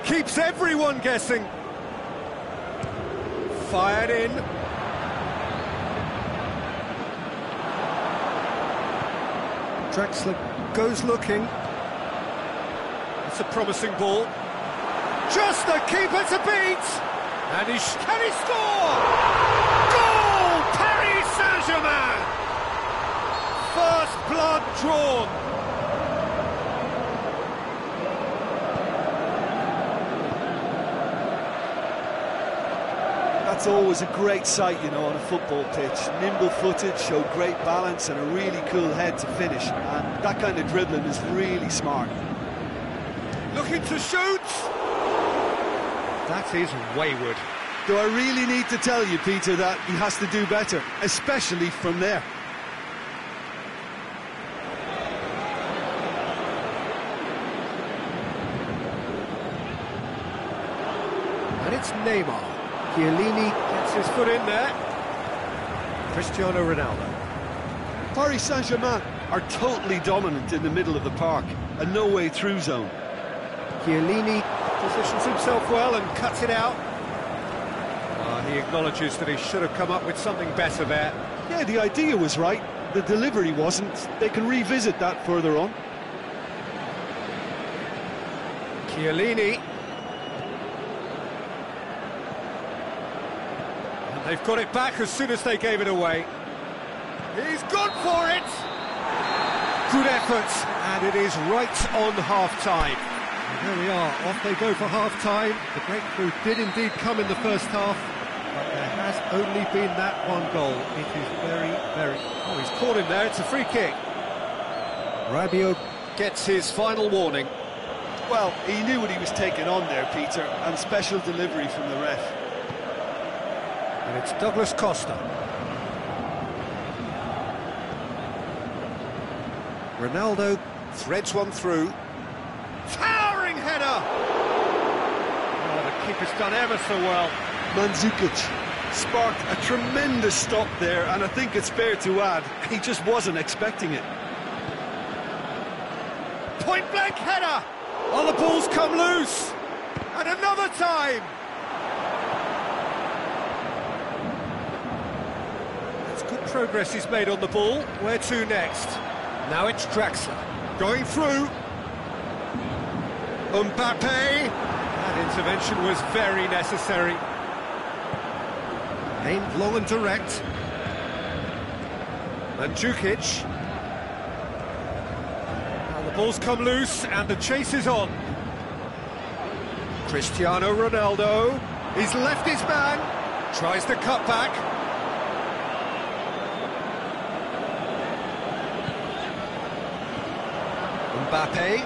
Keeps everyone guessing. Fired in. Draxler goes looking. It's a promising ball. Just the keeper to beat! And can he score? Goal! Paris Saint-Germain! First blood drawn. That's always a great sight, you know, on a football pitch. Nimble-footed, showed great balance and a really cool head to finish. And that kind of dribbling is really smart. Looking to shoot! That is wayward. Do I really need to tell you, Peter, that he has to do better, especially from there? And it's Neymar. Chiellini gets his foot in there. Cristiano Ronaldo. Paris Saint-Germain are totally dominant in the middle of the park, a no-way-through zone. Chiellini positions himself well and cuts it out. He acknowledges that he should have come up with something better there. Yeah, the idea was right, the delivery wasn't. They can revisit that further on. Chiellini. And they've got it back as soon as they gave it away. He's gone for it! Good effort, and it is right on half-time. There we are, off they go for half-time. The breakthrough did indeed come in the first half, but there has only been that one goal. It is very... Oh, he's caught him there, it's a free kick. Rabiot gets his final warning. Well, he knew what he was taking on there, Peter, and special delivery from the ref. And it's Douglas Costa. Ronaldo threads one through. Towering header! Oh, the keeper's done ever so well. Mandzukic sparked a tremendous stop there, and I think it's fair to add, he just wasn't expecting it. Point-blank header! Oh, the ball's come loose! And another time! That's good progress he's made on the ball. Where to next? Now it's Draxler. Going through. Mbappe. That intervention was very necessary. Aimed long and direct. Mandzukic. Now the ball's come loose and the chase is on. Cristiano Ronaldo. He's left his man. Tries to cut back. Mbappe.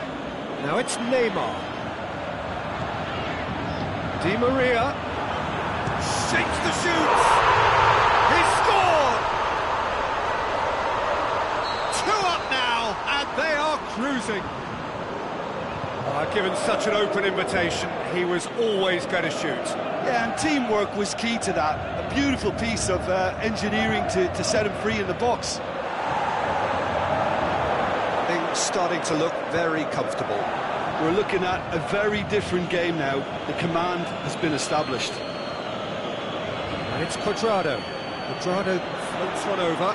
Now it's Neymar. Di Maria shakes the shoot. He's scored! 2 up now, and they are cruising. Given such an open invitation, he was always going to shoot. Yeah, and teamwork was key to that. A beautiful piece of engineering to set him free in the box. Things starting to look very comfortable. We're looking at a very different game now. The command has been established. And it's Cuadrado. Cuadrado floats one over.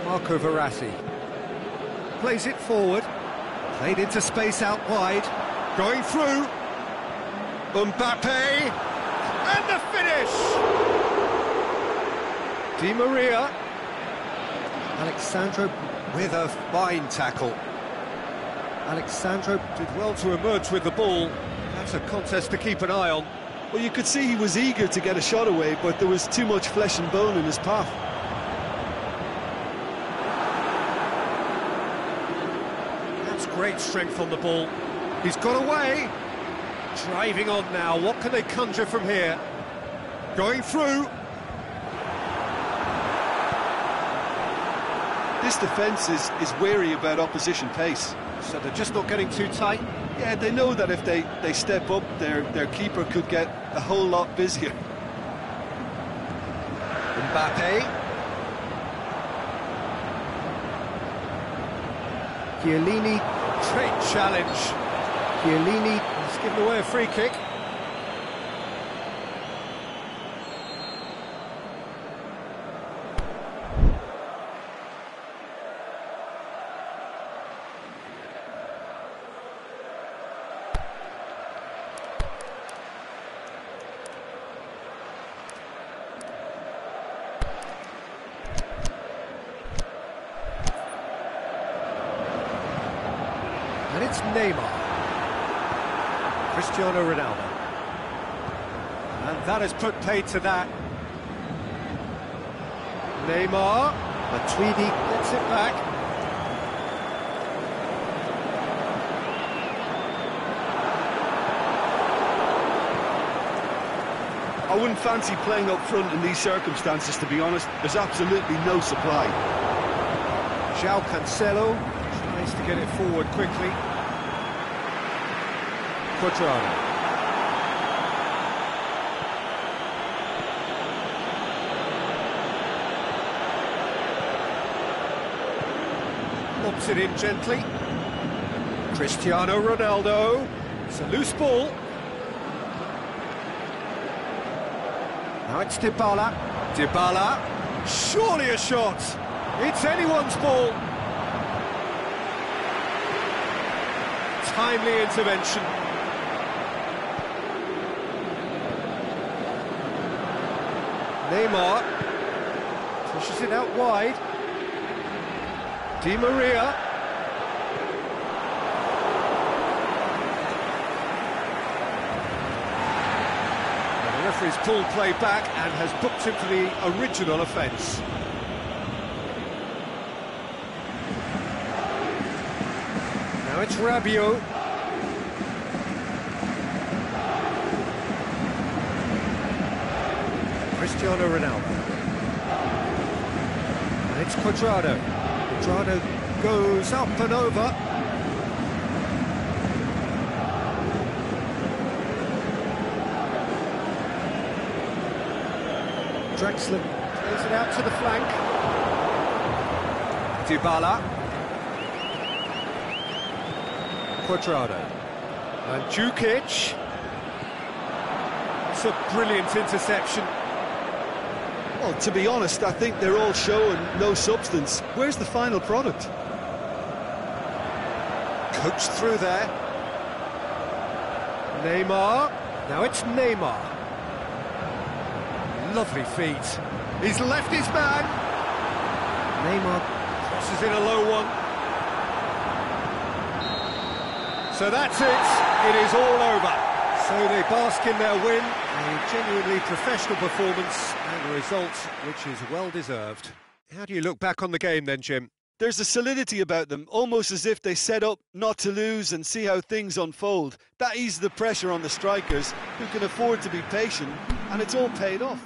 Marco Verratti plays it forward. Played into space out wide. Going through. Mbappe. And the finish! Di Maria. Alexandro with a fine tackle. Alexandro did well to emerge with the ball. That's a contest to keep an eye on. Well, you could see he was eager to get a shot away, but there was too much flesh and bone in his path. That's great strength on the ball. He's got away. Driving on now. What can they conjure from here? Going through. This defence is wary about opposition pace. So they're just not getting too tight? Yeah, they know that if they step up, their keeper could get a whole lot busier. Mbappe. Chiellini. Great challenge. Chiellini has given away a free kick. And it's Neymar. Cristiano Ronaldo. And that has put paid to that. Neymar. Matuidi gets it back. I wouldn't fancy playing up front in these circumstances, to be honest. There's absolutely no supply. João Cancelo tries to get it forward quickly. Quadrado. Lobs it in gently. Cristiano Ronaldo. It's a loose ball. Now it's Dybala. Dybala. Surely a shot. It's anyone's ball. Timely intervention. Neymar pushes it out wide. Di Maria. The referee's pulled play back and has booked him for the original offence. Now it's Rabiot. Cristiano Ronaldo. And it's Quadrado. Quadrado goes up and over. Drexler plays it out to the flank. Dybala. Quadrado. And Djukic. It's a brilliant interception. Well, to be honest, I think they're all showing no substance. Where's the final product? Coached through there. Neymar. Now it's Neymar. Lovely feet. He's left his man. Neymar crosses in a low one. So that's it. It is all over. So they bask in their win. A genuinely professional performance and a result which is well deserved. How do you look back on the game then, Jim? There's a solidity about them, almost as if they set up not to lose and see how things unfold. That eases the pressure on the strikers, who can afford to be patient, and it's all paid off.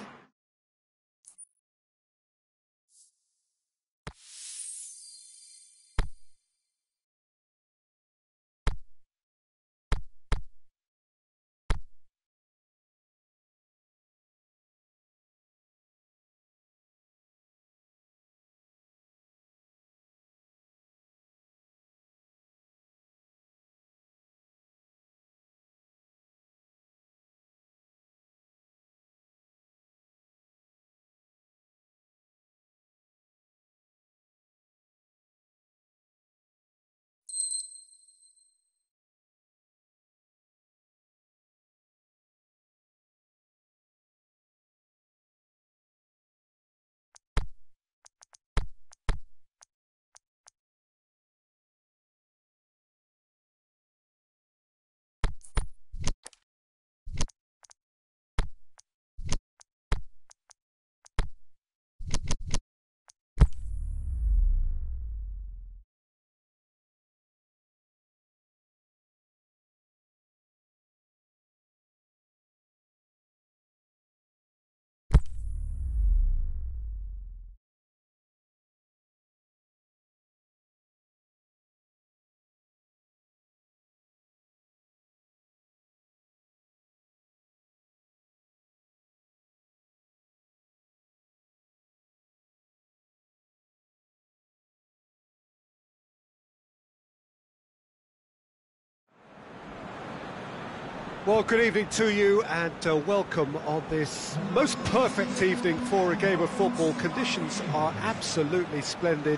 Well, good evening to you and welcome on this most perfect evening for a game of football. Conditions are absolutely splendid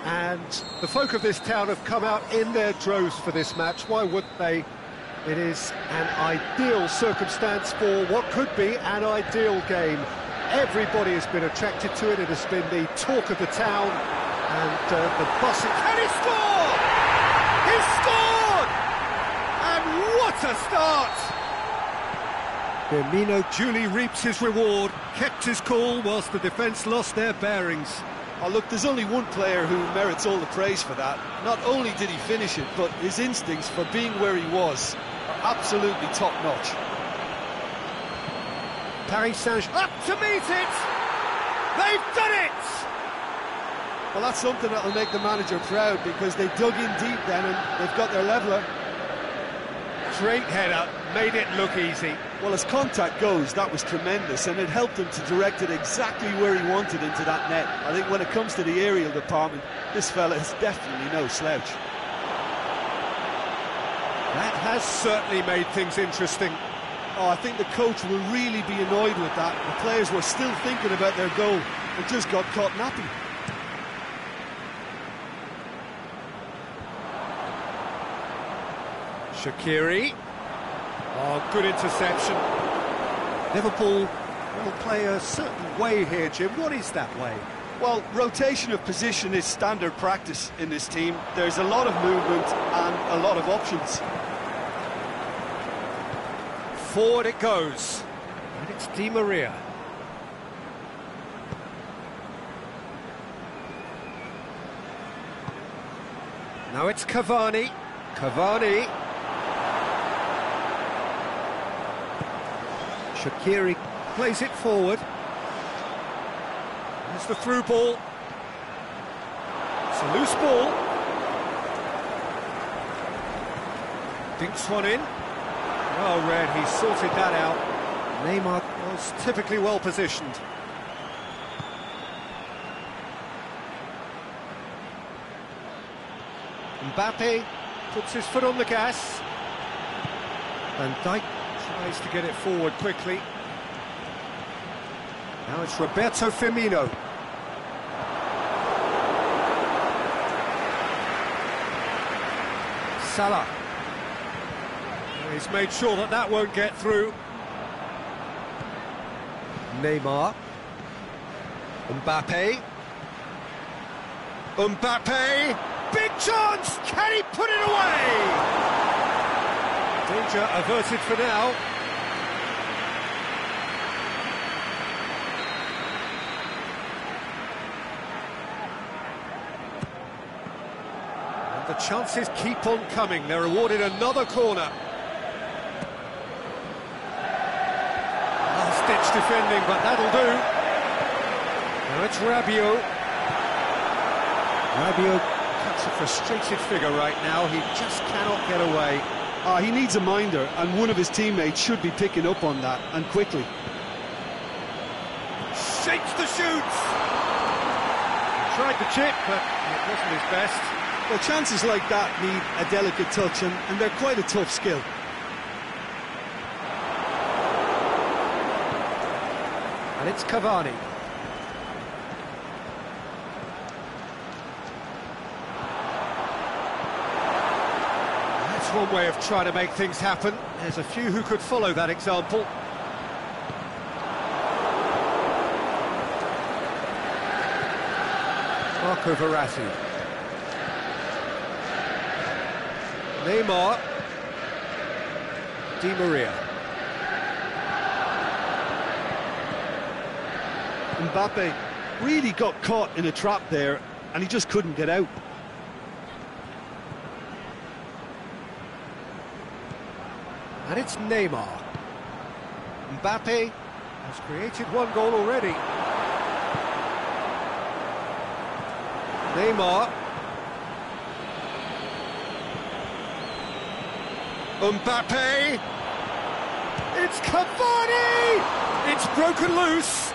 and the folk of this town have come out in their droves for this match. Why wouldn't they? It is an ideal circumstance for what could be an ideal game. Everybody has been attracted to it. It has been the talk of the town and the bossing. Can he score? He scored! And what What a start! Firmino duly reaps his reward, kept his cool whilst the defence lost their bearings. Oh, look, there's only one player who merits all the praise for that. Not only did he finish it, but his instincts for being where he was are absolutely top-notch. Paris Saint-Germain up to meet it! They've done it! Well, that's something that'll make the manager proud, because they dug in deep then and they've got their leveller. Great header, made it look easy. Well, as contact goes, that was tremendous, and it helped him to direct it exactly where he wanted into that net. I think when it comes to the aerial department, this fella is definitely no slouch. That has certainly made things interesting. Oh, I think the coach will really be annoyed with that. The players were still thinking about their goal and just got caught napping. Shaqiri. Oh, good interception. Liverpool will play a certain way here, Jim. What is that way? Well, rotation of position is standard practice in this team. There's a lot of movement and a lot of options. Forward it goes. And it's Di Maria. Now it's Cavani. Cavani. Shaqiri plays it forward. There's the through ball. It's a loose ball. Dinks one in. Well read, he sorted that out. Neymar was typically well positioned. Mbappe puts his foot on the gas. Van Dijk tries to get it forward quickly. Now it's Roberto Firmino. Salah. He's made sure that that won't get through. Neymar. Mbappe. Mbappe! Big chance! Can he put it away? Danger averted for now. And the chances keep on coming. They're awarded another corner. Last-ditch defending, but that'll do. Now it's Rabiot. Rabiot cuts a frustrated figure right now. He just cannot get away. He needs a minder, and one of his teammates should be picking up on that, and quickly. Shapes the shoots! Tried the chip, but it wasn't his best. Well, chances like that need a delicate touch, and they're quite a tough skill. And it's Cavani. That's one way of trying to make things happen. There's a few who could follow that example. Marco Verratti. Neymar. Di Maria. Mbappe really got caught in a trap there, and he just couldn't get out. And it's Neymar. Mbappe has created one goal already. Neymar. Mbappe. It's Cavani! It's broken loose.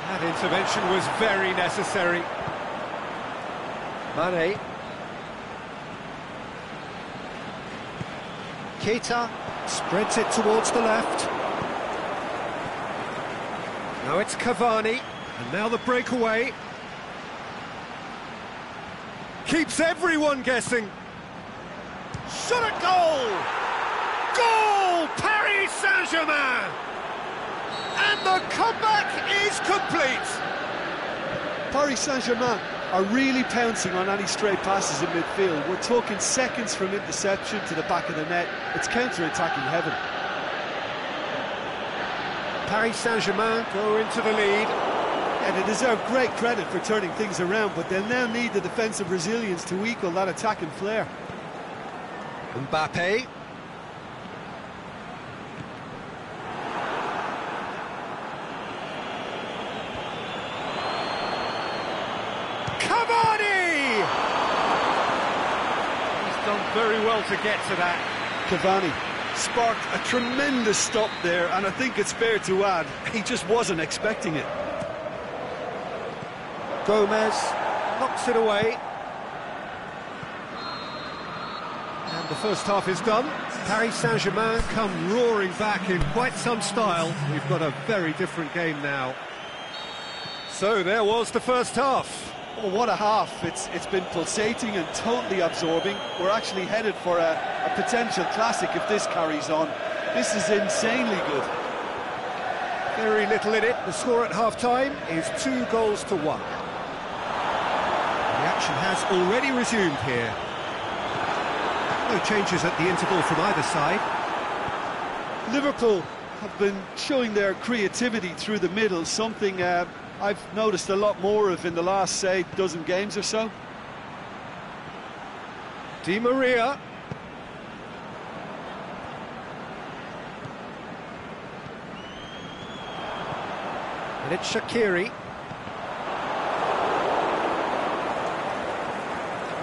That intervention was very necessary. Mane. Keita spreads it towards the left. Now it's Cavani, and now the breakaway. Keeps everyone guessing. Shot at goal! Goal! Paris Saint-Germain! And the comeback is complete. Paris Saint-Germain are really pouncing on any stray passes in midfield. We're talking seconds from interception to the back of the net. It's counter-attacking heaven. Paris Saint-Germain go into the lead. Yeah, they deserve great credit for turning things around, but they'll now need the defensive resilience to equal that attacking flair. Mbappe. Cavani! He's done very well to get to that. Cavani sparked a tremendous stop there, and I think it's fair to add, he just wasn't expecting it. Gomez knocks it away. And the first half is done. Paris Saint-Germain come roaring back in quite some style. We've got a very different game now. So there was the first half. Oh, what a half. It's been pulsating and totally absorbing. We're actually headed for a potential classic if this carries on. This is insanely good. Very little in it. The score at half-time is 2-1. The action has already resumed here. No changes at the interval from either side. Liverpool have been showing their creativity through the middle, something I've noticed a lot more of in the last, say, dozen games or so. Di Maria. And it's Shaqiri.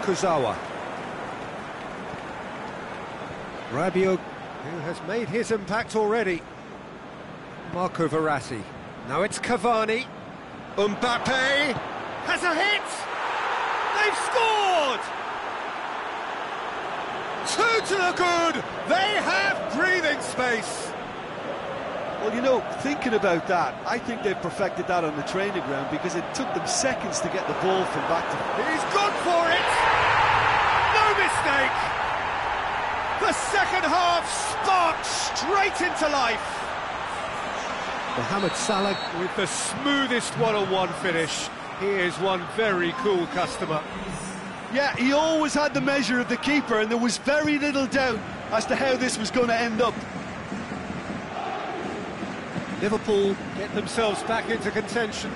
Kurzawa. Rabiot, who has made his impact already. Marco Verratti. Now it's Cavani. Mbappe has a hit! They've scored! 2 to the good! They have breathing space! Well, you know, thinking about that, I think they've perfected that on the training ground because it took them seconds to get the ball from back to... He's gone for it! No mistake! The second half sparked straight into life! Mohamed Salah with the smoothest one-on-one finish. He is one very cool customer. Yeah, he always had the measure of the keeper, and there was very little doubt as to how this was going to end up. Liverpool get themselves back into contention.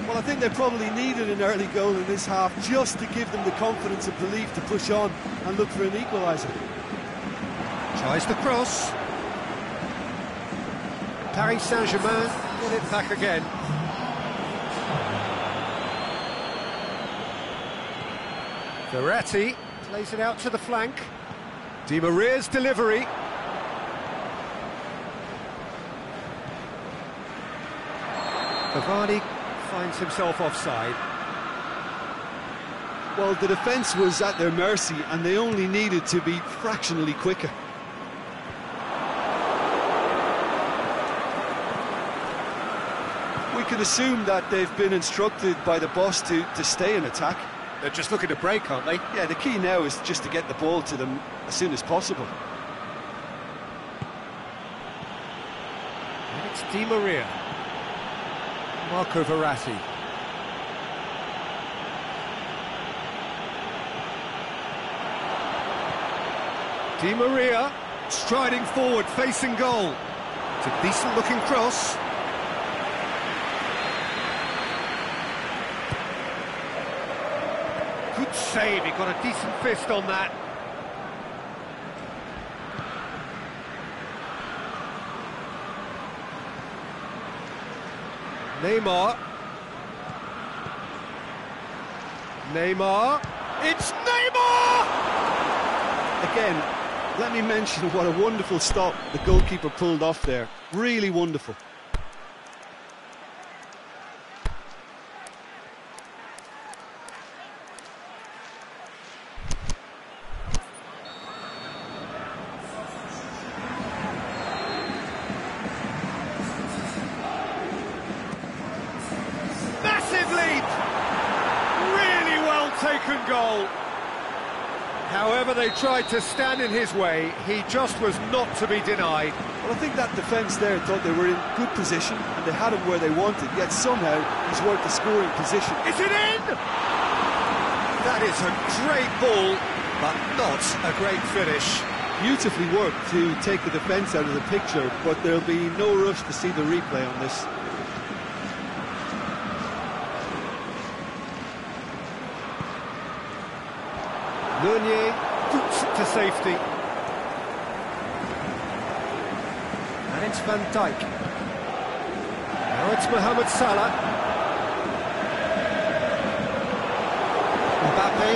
Well, I think they probably needed an early goal in this half just to give them the confidence and belief to push on and look for an equaliser. Tries the cross. Paris Saint-Germain get it back again. Verratti plays it out to the flank. Di Maria's delivery. Cavani finds himself offside. Well, the defence was at their mercy and they only needed to be fractionally quicker. We can assume that they've been instructed by the boss to stay in attack. They're just looking to break, aren't they? Yeah, the key now is just to get the ball to them as soon as possible. And it's Di Maria. Marco Verratti. Di Maria striding forward, facing goal. It's a decent-looking cross. Good save, he got a decent fist on that. Neymar. Neymar. It's Neymar! Again, let me mention what a wonderful stop the goalkeeper pulled off there. Really wonderful. Taken goal. However, they tried to stand in his way. He just was not to be denied. Well, I think that defence there thought they were in good position and they had him where they wanted, yet somehow he's worked the scoring position. Is it in? That is a great ball, but not a great finish. Beautifully worked to take the defence out of the picture, but there'll be no rush to see the replay on this. Meunier boots it to safety. And it's Van Dijk. Now it's Mohamed Salah. Mbappe.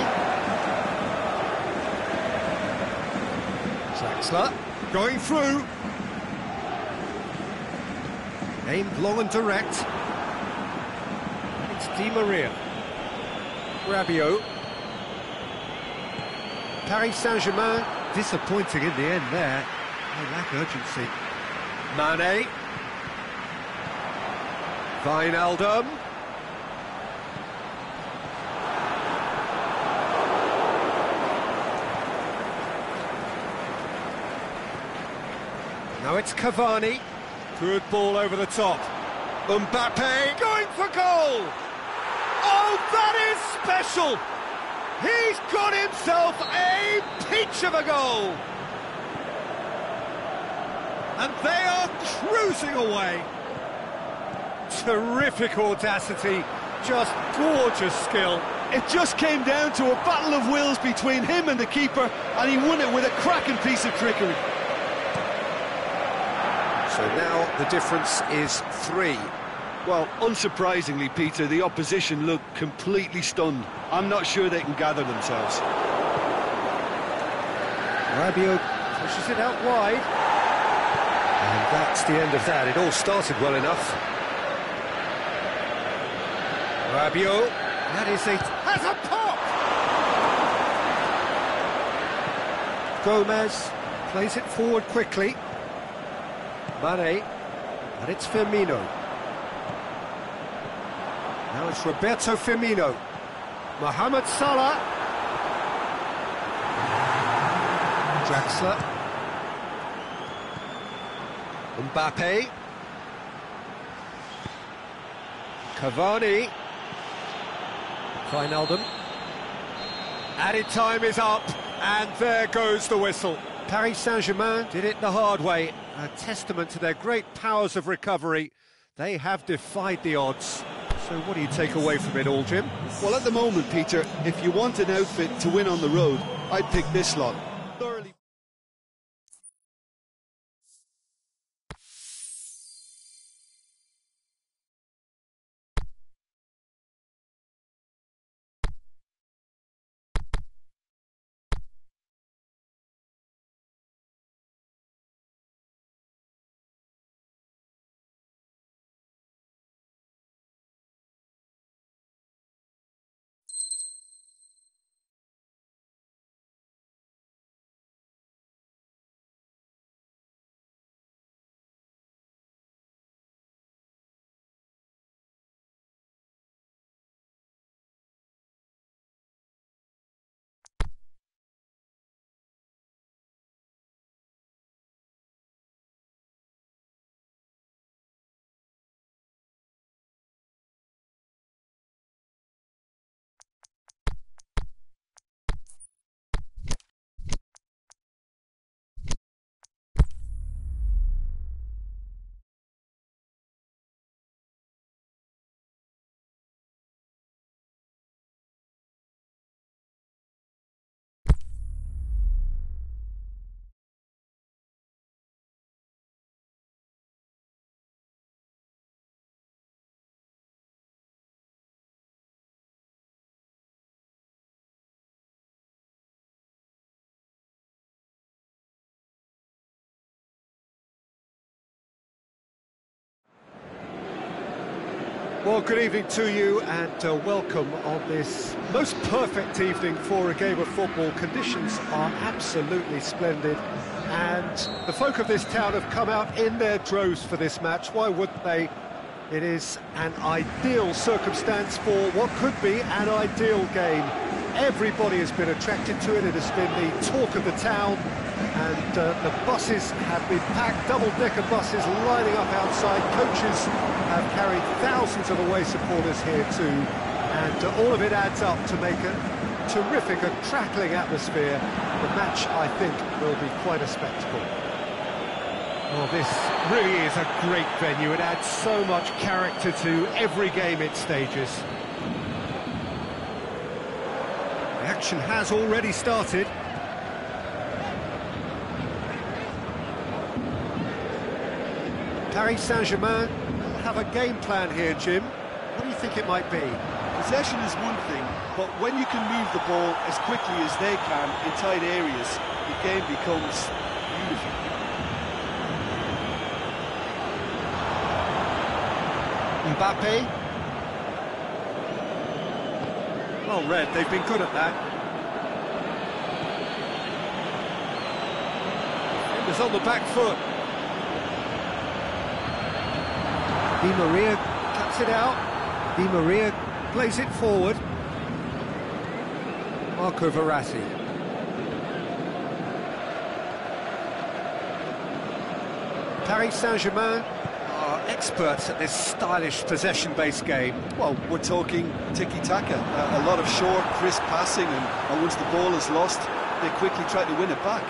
Draxler going through. Aimed long and direct. It's Di Maria. Rabiot. Paris Saint-Germain disappointing in the end there. They lack urgency. Mane. Wijnaldum. Now it's Cavani. Good ball over the top. Mbappe going for goal! Oh, that is special! He's got himself a peach of a goal! And they are cruising away. Terrific audacity, just gorgeous skill. It just came down to a battle of wills between him and the keeper, and he won it with a cracking piece of trickery. So now the difference is 3. Well, unsurprisingly, Peter, the opposition look completely stunned. I'm not sure they can gather themselves. Rabiot pushes it out wide. And that's the end of that. It all started well enough. Rabiot, that is has a pop! Gomez plays it forward quickly. Mane, and it's Firmino. Now it's Roberto Firmino. Mohamed Salah. Draxler. Mbappe. Cavani. Wijnaldum. Added time is up, and there goes the whistle. Paris Saint-Germain did it the hard way. A testament to their great powers of recovery. They have defied the odds. So what do you take away from it all, Jim? Well, at the moment, Peter, if you want an outfit to win on the road, I'd pick this lot. Thoroughly. Well, good evening to you and welcome on this most perfect evening for a game of football. Conditions are absolutely splendid and the folk of this town have come out in their droves for this match. Why wouldn't they? It is an ideal circumstance for what could be an ideal game. Everybody has been attracted to it. It has been the talk of the town, and the buses have been packed, double-decker buses lining up outside. Coaches have carried thousands of away supporters here too, and all of it adds up to make terrific, a crackling atmosphere. The match, I think, will be quite a spectacle. Well, this really is a great venue. It adds so much character to every game it stages. The action has already started. Paris Saint-Germain have a game plan here, Jim. What do you think it might be? Possession is one thing, but when you can move the ball as quickly as they can in tight areas, the game becomes beautiful. Mbappe. Well read, they've been good at that. Defenders on the back foot. Di Maria cuts it out. Di Maria plays it forward. Marco Verratti. Paris Saint-Germain are experts at this stylish possession-based game. Well, we're talking tiki-taka, a lot of short, crisp passing, and once the ball is lost, they quickly try to win it back.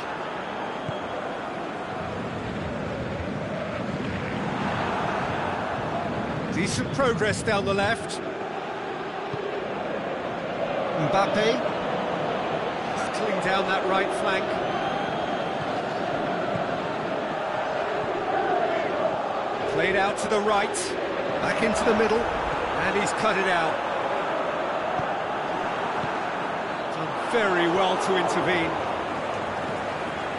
Decent progress down the left. Mbappe. Clean down that right flank. Played out to the right. Back into the middle. And he's cut it out. Done very well to intervene.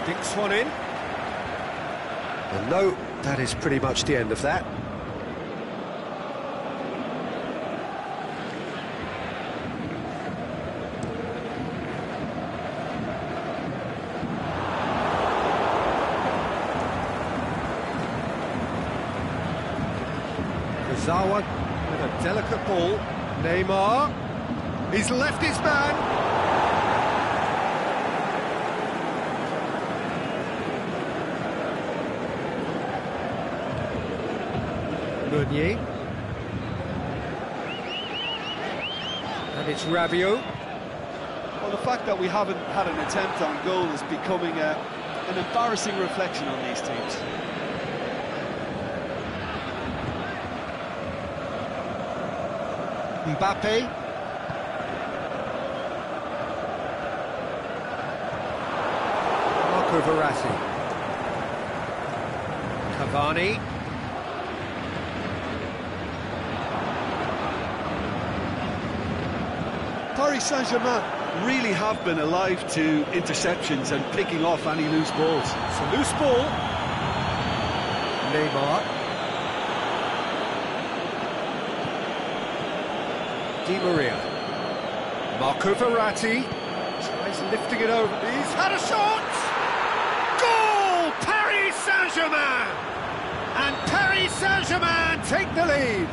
Dinks one in. And no, that is pretty much the end of that. Zawa with a delicate ball. Neymar. He's left his man. Meunier. And it's Rabiot. Well, the fact that we haven't had an attempt on goal is becoming an embarrassing reflection on these teams. Mbappe. Marco Verratti. Cavani. Paris Saint-Germain really have been alive to interceptions and picking off any loose balls. It's a loose ball. Neymar. Di Maria. Marco Verratti tries lifting it over. He's had a shot! Goal! Paris Saint-Germain! And Paris Saint-Germain take the lead.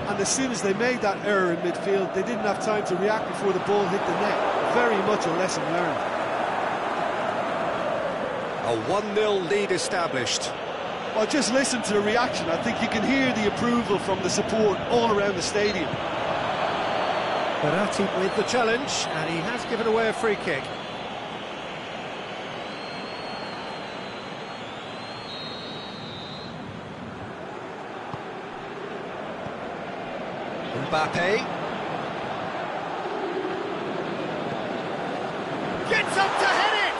And as soon as they made that error in midfield, they didn't have time to react before the ball hit the net. Very much a lesson learned. A 1-0 lead established. Well, just listen to the reaction. I think you can hear the approval from the support all around the stadium. Verratti with the challenge, and he has given away a free kick. Mbappe. Gets up to head it!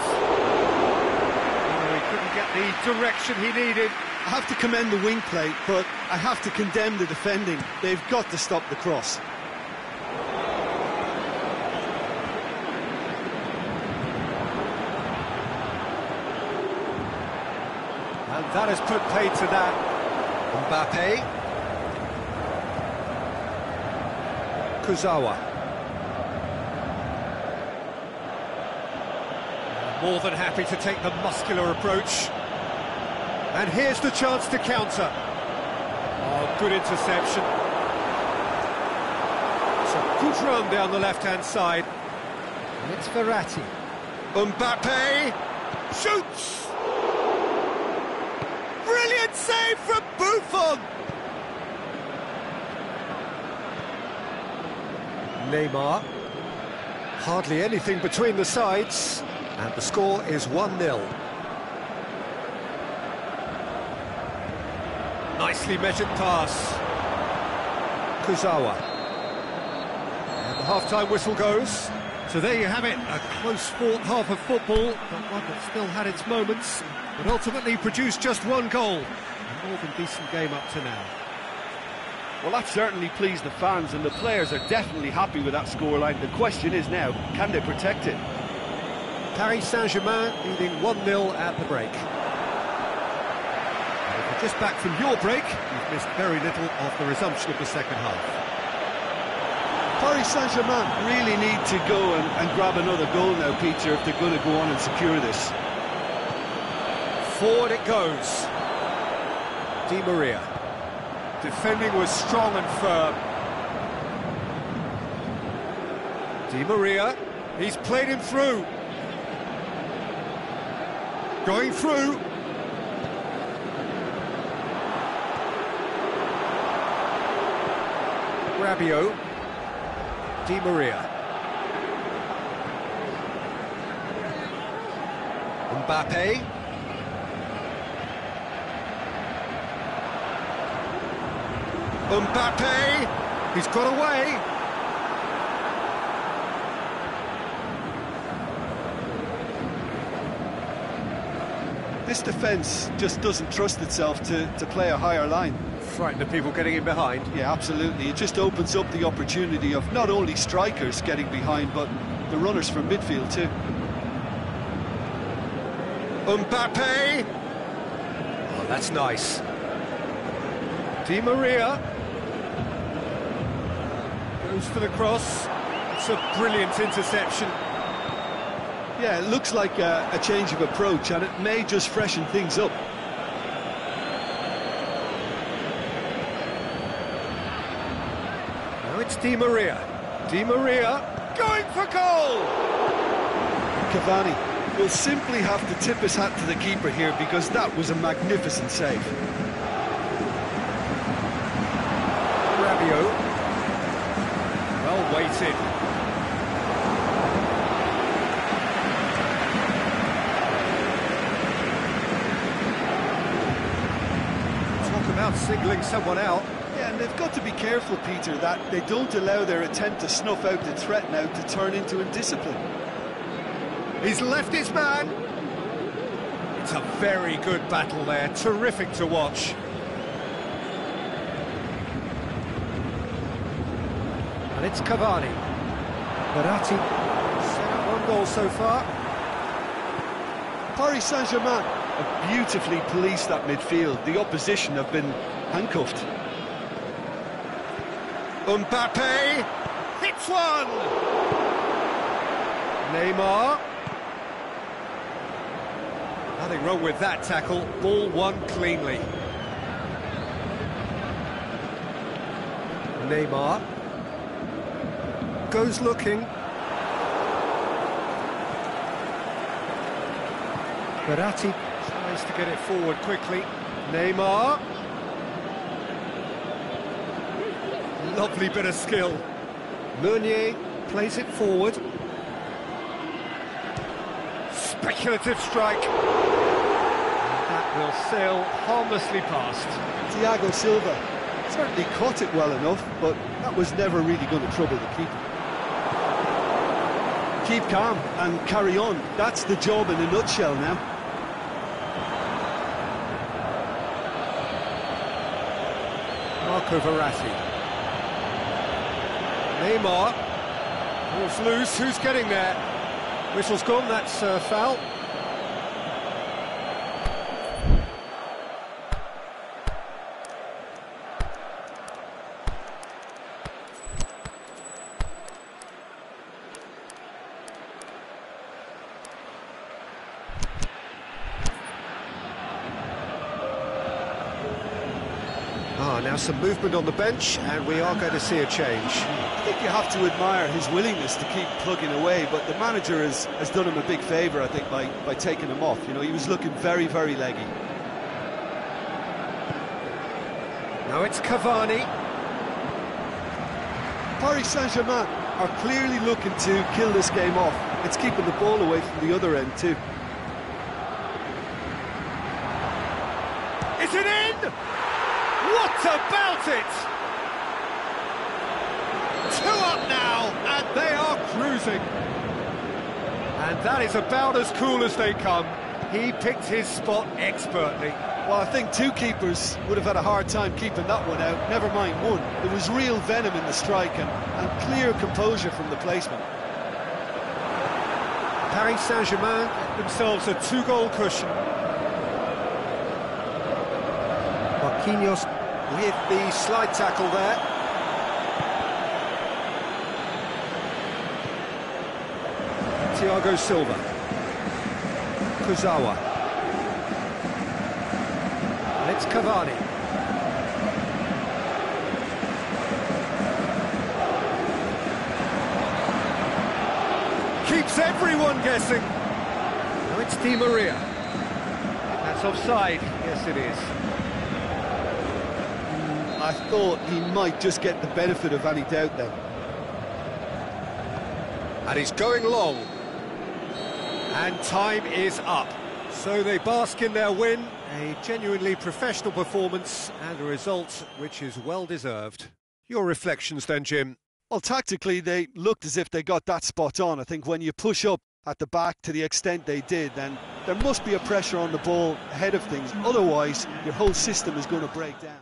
Oh, he couldn't get the direction he needed. I have to commend the wing play, but I have to condemn the defending. They've got to stop the cross. And that has put paid to that. Mbappe. Kurzawa. More than happy to take the muscular approach. And here's the chance to counter. Oh, good interception. It's a good run down the left-hand side. And it's Verratti. Mbappe shoots! Brilliant save from Buffon! Neymar. Hardly anything between the sides, and the score is 1-0. Nicely measured pass. Kuzawa. And the half-time whistle goes. So there you have it, a close-fought half of football, but one that still had its moments, but ultimately produced just one goal. A more than decent game up to now. Well, that certainly pleased the fans, and the players are definitely happy with that scoreline. The question is now, can they protect it? Paris Saint-Germain leading 1-0 at the break. And if you're just back from your break, you've missed very little of the resumption of the second half. Paris Saint-Germain really need to go and grab another goal now, Peter, if they're going to go on and secure this. Forward it goes. Di Maria. Defending was strong and firm. Di Maria, he's played him through. Going through. Rabiot. Di Maria. Mbappe. Mbappe, he's got away. This defence just doesn't trust itself to play a higher line. Frightened of people getting in behind. Yeah, absolutely. It just opens up the opportunity of not only strikers getting behind, but the runners from midfield too. Mbappe. Oh, that's nice. Di Maria. Goes for the cross. It's a brilliant interception. Yeah, it looks like a change of approach, and it may just freshen things up. Now it's Di Maria. Di Maria going for goal! Cavani will simply have to tip his hat to the keeper here, because that was a magnificent save. Rabiot. Well weighted. Talk about singling someone out. Yeah, and they've got to be careful, Peter, that they don't allow their attempt to snuff out the threat now to turn into indiscipline. He's left his man. It's a very good battle there. Terrific to watch. And it's Cavani. Verratti set up one goal so far. Paris Saint-Germain have beautifully policed that midfield. The opposition have been handcuffed. Mbappe hits one. Neymar. Nothing wrong with that tackle. Ball won cleanly. Neymar goes looking. Verratti tries to get it forward quickly. Neymar. Lovely bit of skill. Meunier plays it forward. Speculative strike. That will sail harmlessly past. Thiago Silva certainly caught it well enough, but that was never really going to trouble the keeper. Keep calm and carry on. That's the job in a nutshell now. Marco Verratti. Neymar. Ball's loose, who's getting there? Whistle's gone, that's foul. Now some movement on the bench, and we are going to see a change. I think you have to admire his willingness to keep plugging away, but the manager has done him a big favour, I think, by taking him off. You know, he was looking very, very leggy. Now it's Cavani. Paris Saint-Germain are clearly looking to kill this game off. It's keeping the ball away from the other end too. Is it in? What about it? 2 up now, and they are cruising. And that is about as cool as they come. He picked his spot expertly. Well, I think 2 keepers would have had a hard time keeping that one out, never mind 1. There was real venom in the strike and clear composure from the placement. Paris Saint-Germain get themselves a 2-goal cushion. Marquinhos with the slide tackle there. Thiago Silva. Kurzawa. It's Cavani. Keeps everyone guessing. Now it's Di Maria. That's offside. Yes, it is. I thought he might just get the benefit of any doubt then. And he's going long. And time is up. So they bask in their win, a genuinely professional performance and a result which is well deserved. Your reflections then, Jim? Well, tactically they looked as if they got that spot on. I think when you push up at the back to the extent they did, then there must be a pressure on the ball ahead of things. Otherwise, your whole system is going to break down.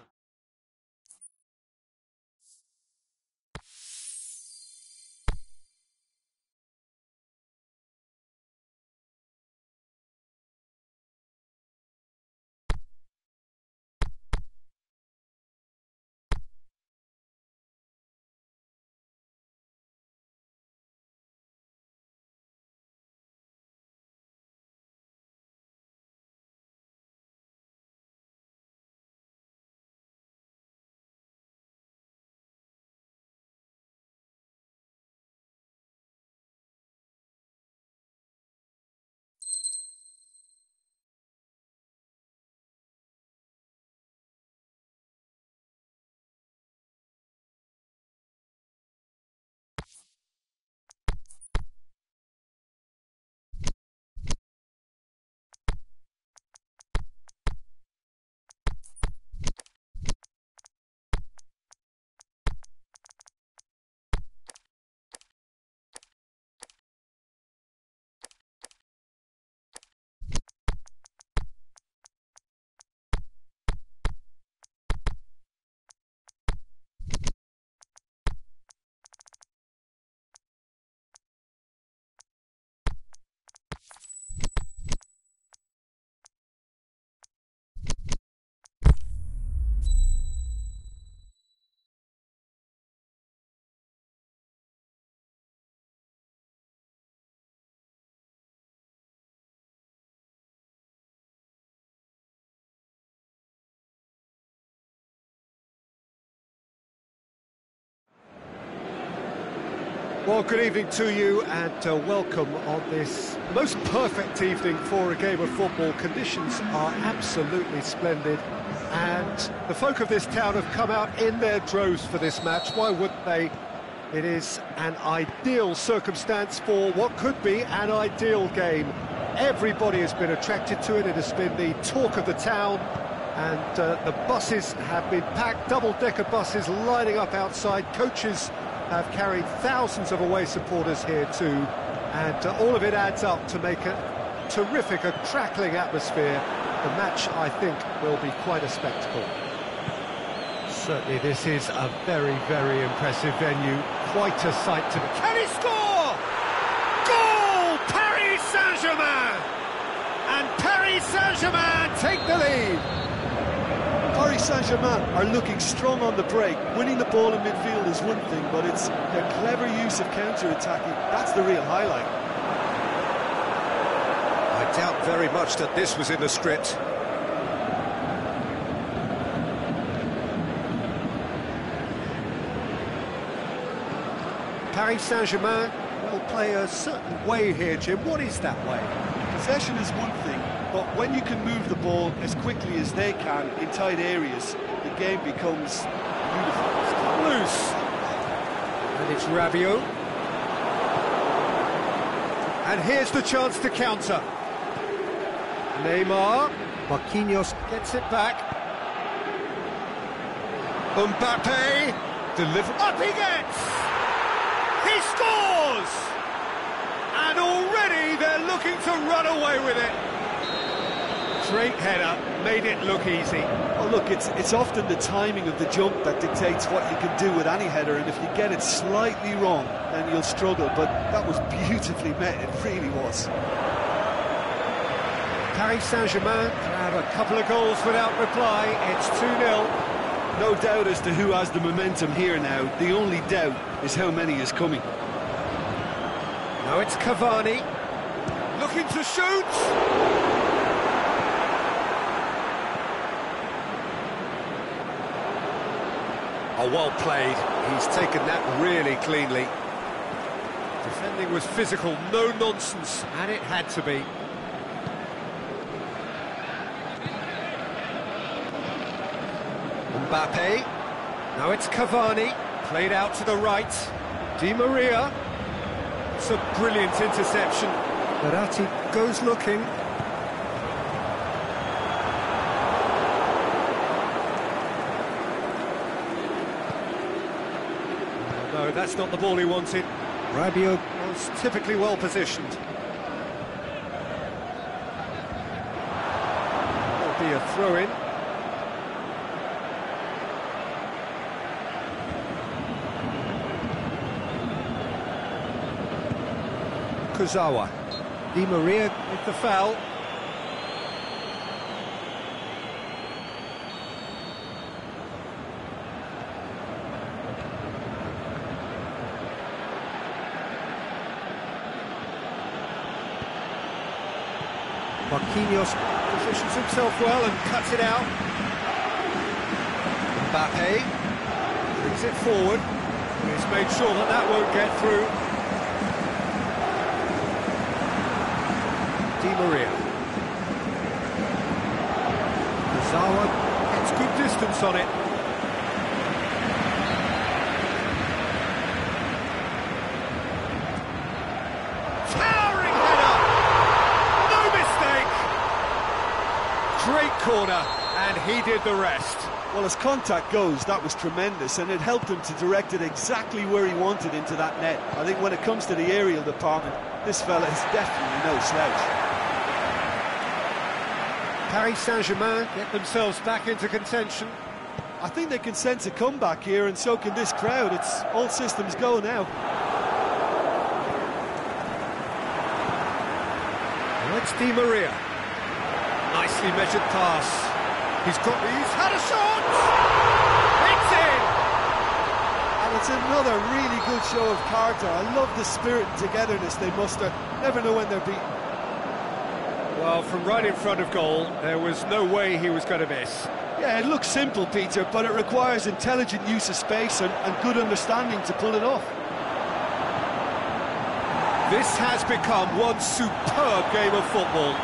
Well, good evening to you and welcome on this most perfect evening for a game of football. Conditions are absolutely splendid and the folk of this town have come out in their droves for this match. Why wouldn't they? It is an ideal circumstance for what could be an ideal game. Everybody has been attracted to it. It has been the talk of the town and the buses have been packed, double-decker buses lining up outside. Coaches have carried thousands of away supporters here too, and all of it adds up to make a terrific, a crackling atmosphere. The match, I think, will be quite a spectacle. Certainly this is a very, very impressive venue, quite a sight to... Can he score? Goal! Paris Saint-Germain! And Paris Saint-Germain take the lead! Paris Saint-Germain are looking strong on the break. Winning the ball in midfield is one thing, but it's their clever use of counter-attacking. That's the real highlight. I doubt very much that this was in the script. Paris Saint-Germain will play a certain way here, Jim. What is that way? Possession is one thing, but when you can move the ball as quickly as they can in tight areas, the game becomes beautiful. It's loose. And it's Rabiot. And here's the chance to counter. Neymar. Marquinhos gets it back. Mbappe. Up he gets! He scores! And already they're looking to run away with it. Great header, made it look easy. Well, look, it's often the timing of the jump that dictates what you can do with any header, and if you get it slightly wrong, then you'll struggle, but that was beautifully met, it really was. Paris Saint-Germain have a couple of goals without reply. It's 2-0. No doubt as to who has the momentum here now. The only doubt is how many is coming. Now it's Cavani. Looking to shoot! Oh, well played. He's taken that really cleanly. Defending was physical, no nonsense, and it had to be. Mbappe. Now it's Cavani. Played out to the right. Di Maria. It's a brilliant interception. Verratti goes looking. No, that's not the ball he wanted. Rabiot was typically well positioned. There'll be a throw-in. Kurzawa. Di Maria with the foul. Marquinhos positions himself well and cuts it out. Mbappe brings it forward. He's made sure that that won't get through. Di Maria. Kurzawa gets good distance on it. Towering header! No mistake! Great corner, and he did the rest. Well, as contact goes, that was tremendous, and it helped him to direct it exactly where he wanted into that net. I think when it comes to the aerial department, this fella is definitely no slouch. Paris Saint-Germain get themselves back into contention. I think they can sense a comeback here, and so can this crowd. It's all systems go now. Well, it's Di Maria. Nicely measured pass. He's had a shot! It's in! And it's another really good show of character. I love the spirit and togetherness they muster. Never know when they're beaten. Well, from right in front of goal, there was no way he was going to miss. Yeah, it looks simple, Peter, but it requires intelligent use of space and good understanding to pull it off. This has become one superb game of football.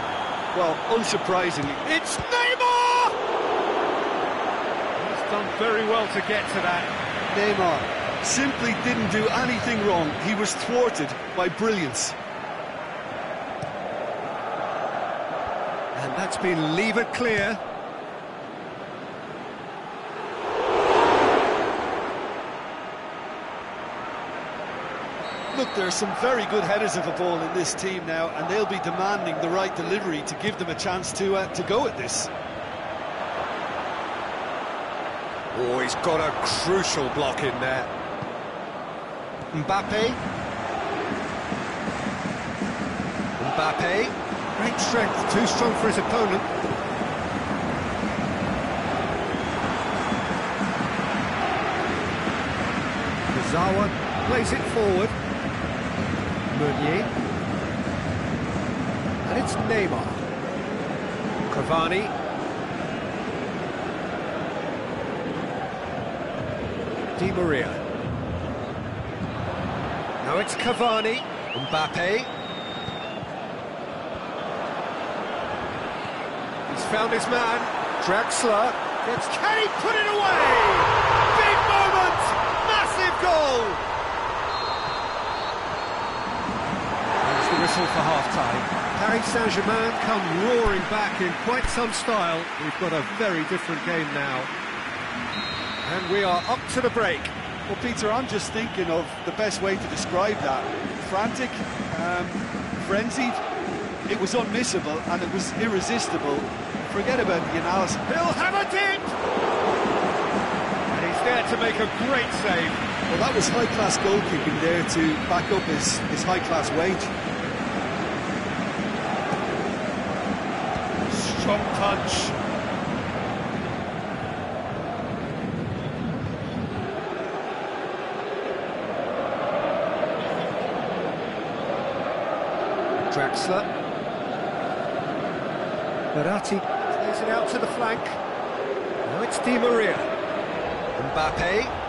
Well, unsurprisingly, it's Neymar! He's done very well to get to that. Neymar simply didn't do anything wrong. He was thwarted by brilliance. And that's been levered clear. Look, there are some very good headers of a ball in this team now, and they'll be demanding the right delivery to give them a chance to go at this. Oh, he's got a crucial block in there. Mbappe. Great strength, too strong for his opponent. Kurzawa plays it forward. Meunier. And it's Neymar. Cavani. Di Maria. Now it's Cavani. Mbappe. He's found his man. Draxler gets... Can he put it away? Big moment! Massive goal! There's the whistle for Paris Saint-Germain come roaring back in quite some style. We've got a very different game now. And we are up to the break. Well, Peter, I'm just thinking of the best way to describe that. Frantic, frenzied, it was unmissable and it was irresistible. Forget about the analysis. He'll have it in! And he's there to make a great save. Well, that was high-class goalkeeping there to back up his high-class wage. Strong punch. Draxler. Verratti plays it out to the flank. Now it's Di Maria. Mbappe.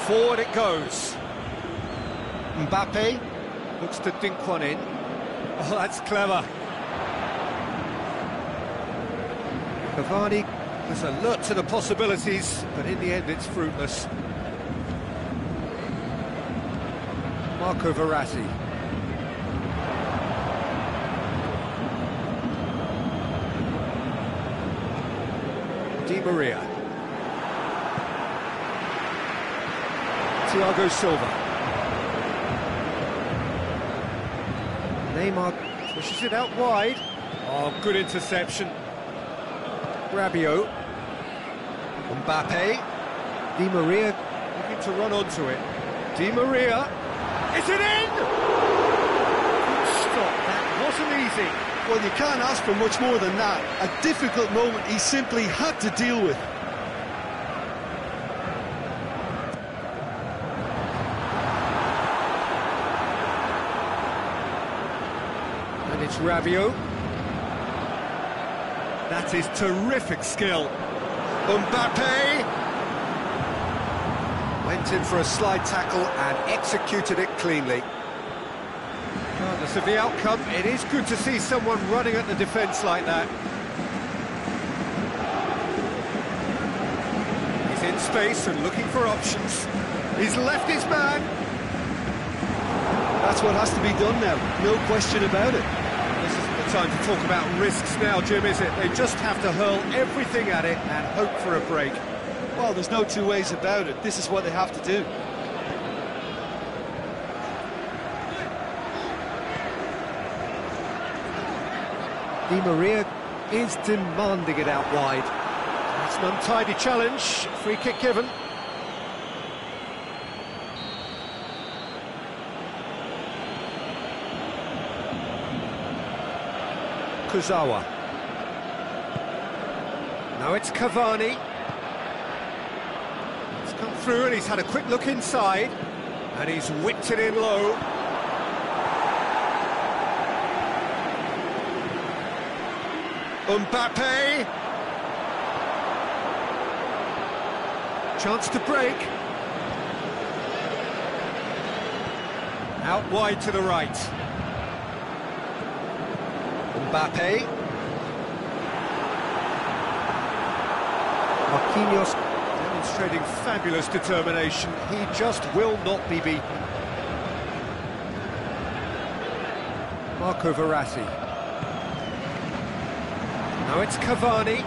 Forward it goes. Mbappe looks to dink one in. Oh, that's clever. Cavani was alert to the possibilities, but in the end it's fruitless. Marco Verratti. Di Maria. Thiago Silva. Neymar pushes it out wide. Oh, good interception. Rabiot. Mbappe. Di Maria looking to run onto it. Di Maria. Is it in? Good stop. That wasn't easy. Well, you can't ask for much more than that. A difficult moment he simply had to deal with. And it's Rabiot. That is terrific skill. Mbappe went in for a slide tackle and executed it cleanly. Regardless of the outcome, it is good to see someone running at the defence like that. He's in space and looking for options. He's left his man. That's what has to be done now, no question about it. This isn't the time to talk about risks now, Jim, is it? They just have to hurl everything at it and hope for a break. Well, there's no two ways about it. This is what they have to do. Di Maria is demanding it out wide. That's an untidy challenge. Free kick given. Kurzawa. Now it's Cavani. He's come through and he's had a quick look inside. And he's whipped it in low. Mbappe. Chance to break. Out wide to the right. Mbappe. Marquinhos demonstrating fabulous determination. He just will not be beaten. Marco Verratti. Now it's Cavani.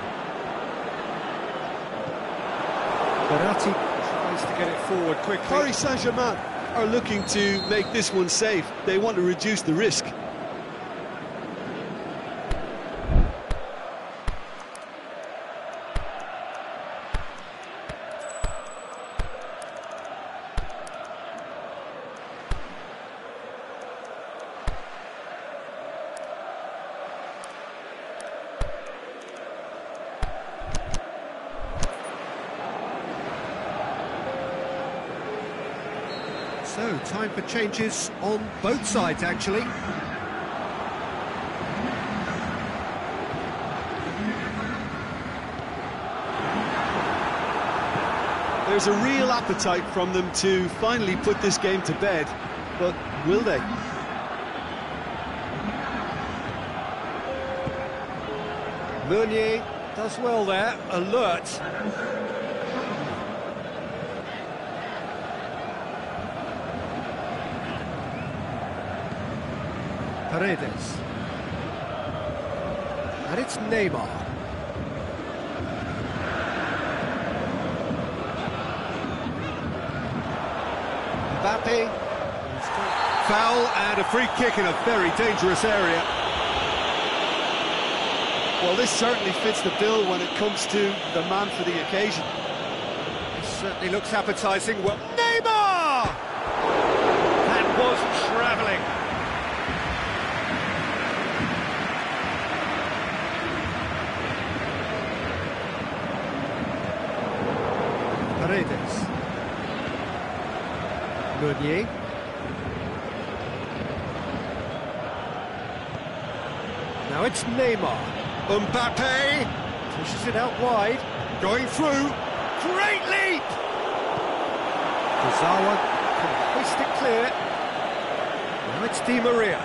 Verratti tries to get it forward quickly. Paris Saint-Germain are looking to make this one safe. They want to reduce the risk. So, time for changes on both sides, actually. There's a real appetite from them to finally put this game to bed, but will they? Meunier does well there, alert. Paredes. And it's Neymar. Mbappe. Foul and a free kick in a very dangerous area. Well, this certainly fits the bill when it comes to the man for the occasion. It certainly looks appetising. Well, Neymar! That was travelling. Paredes. Meunier. Now it's Neymar. Mbappe Pushes it out wide. going through. Great leap! Kazawa can hoist it clear. Now it's Di Maria.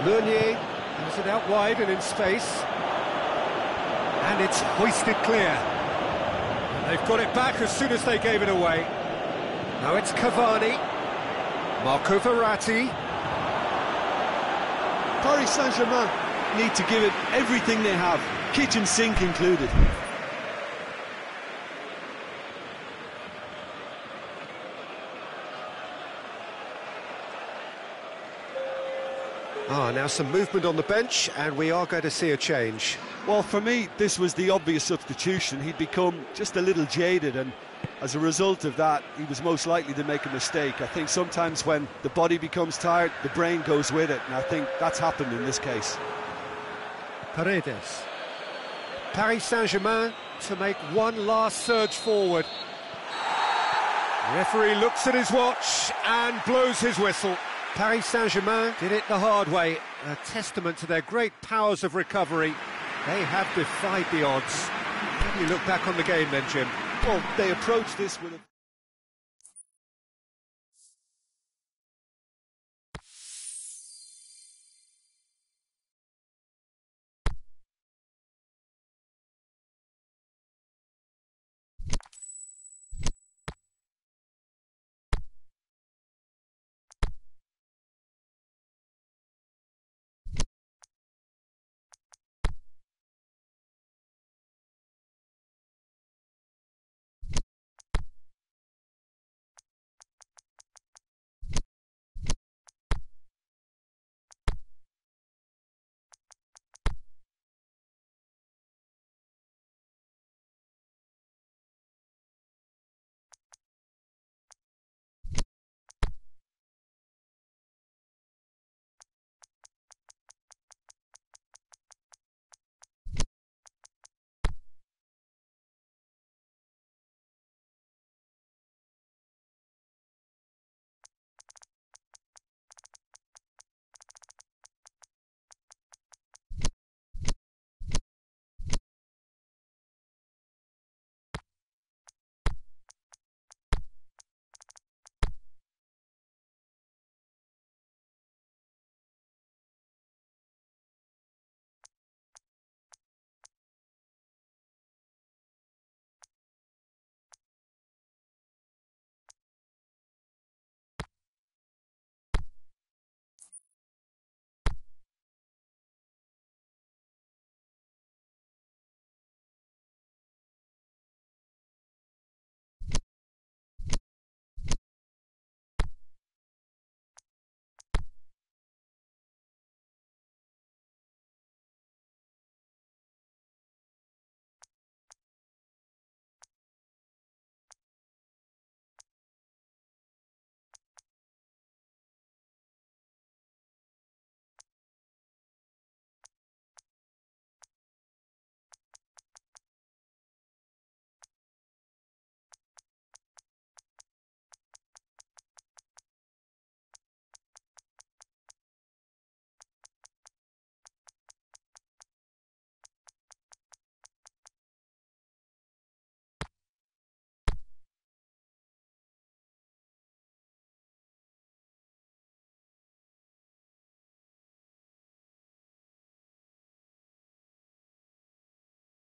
Meunier has it out wide and in space. And it's hoisted clear. And they've got it back as soon as they gave it away. Now it's Cavani. Marco Verratti. Paris Saint-Germain need to give it everything they have, kitchen sink included. Now some movement on the bench, and we are going to see a change. Well, for me, this was the obvious substitution. He'd become just a little jaded, and as a result of that, he was most likely to make a mistake. I think sometimes when the body becomes tired, the brain goes with it, and I think that's happened in this case. Paredes. Paris Saint-Germain to make one last surge forward. The referee looks at his watch and blows his whistle. Paris Saint-Germain did it the hard way, a testament to their great powers of recovery. They have defied the odds. How do you look back on the game then, Jim? Well, they approached this with a...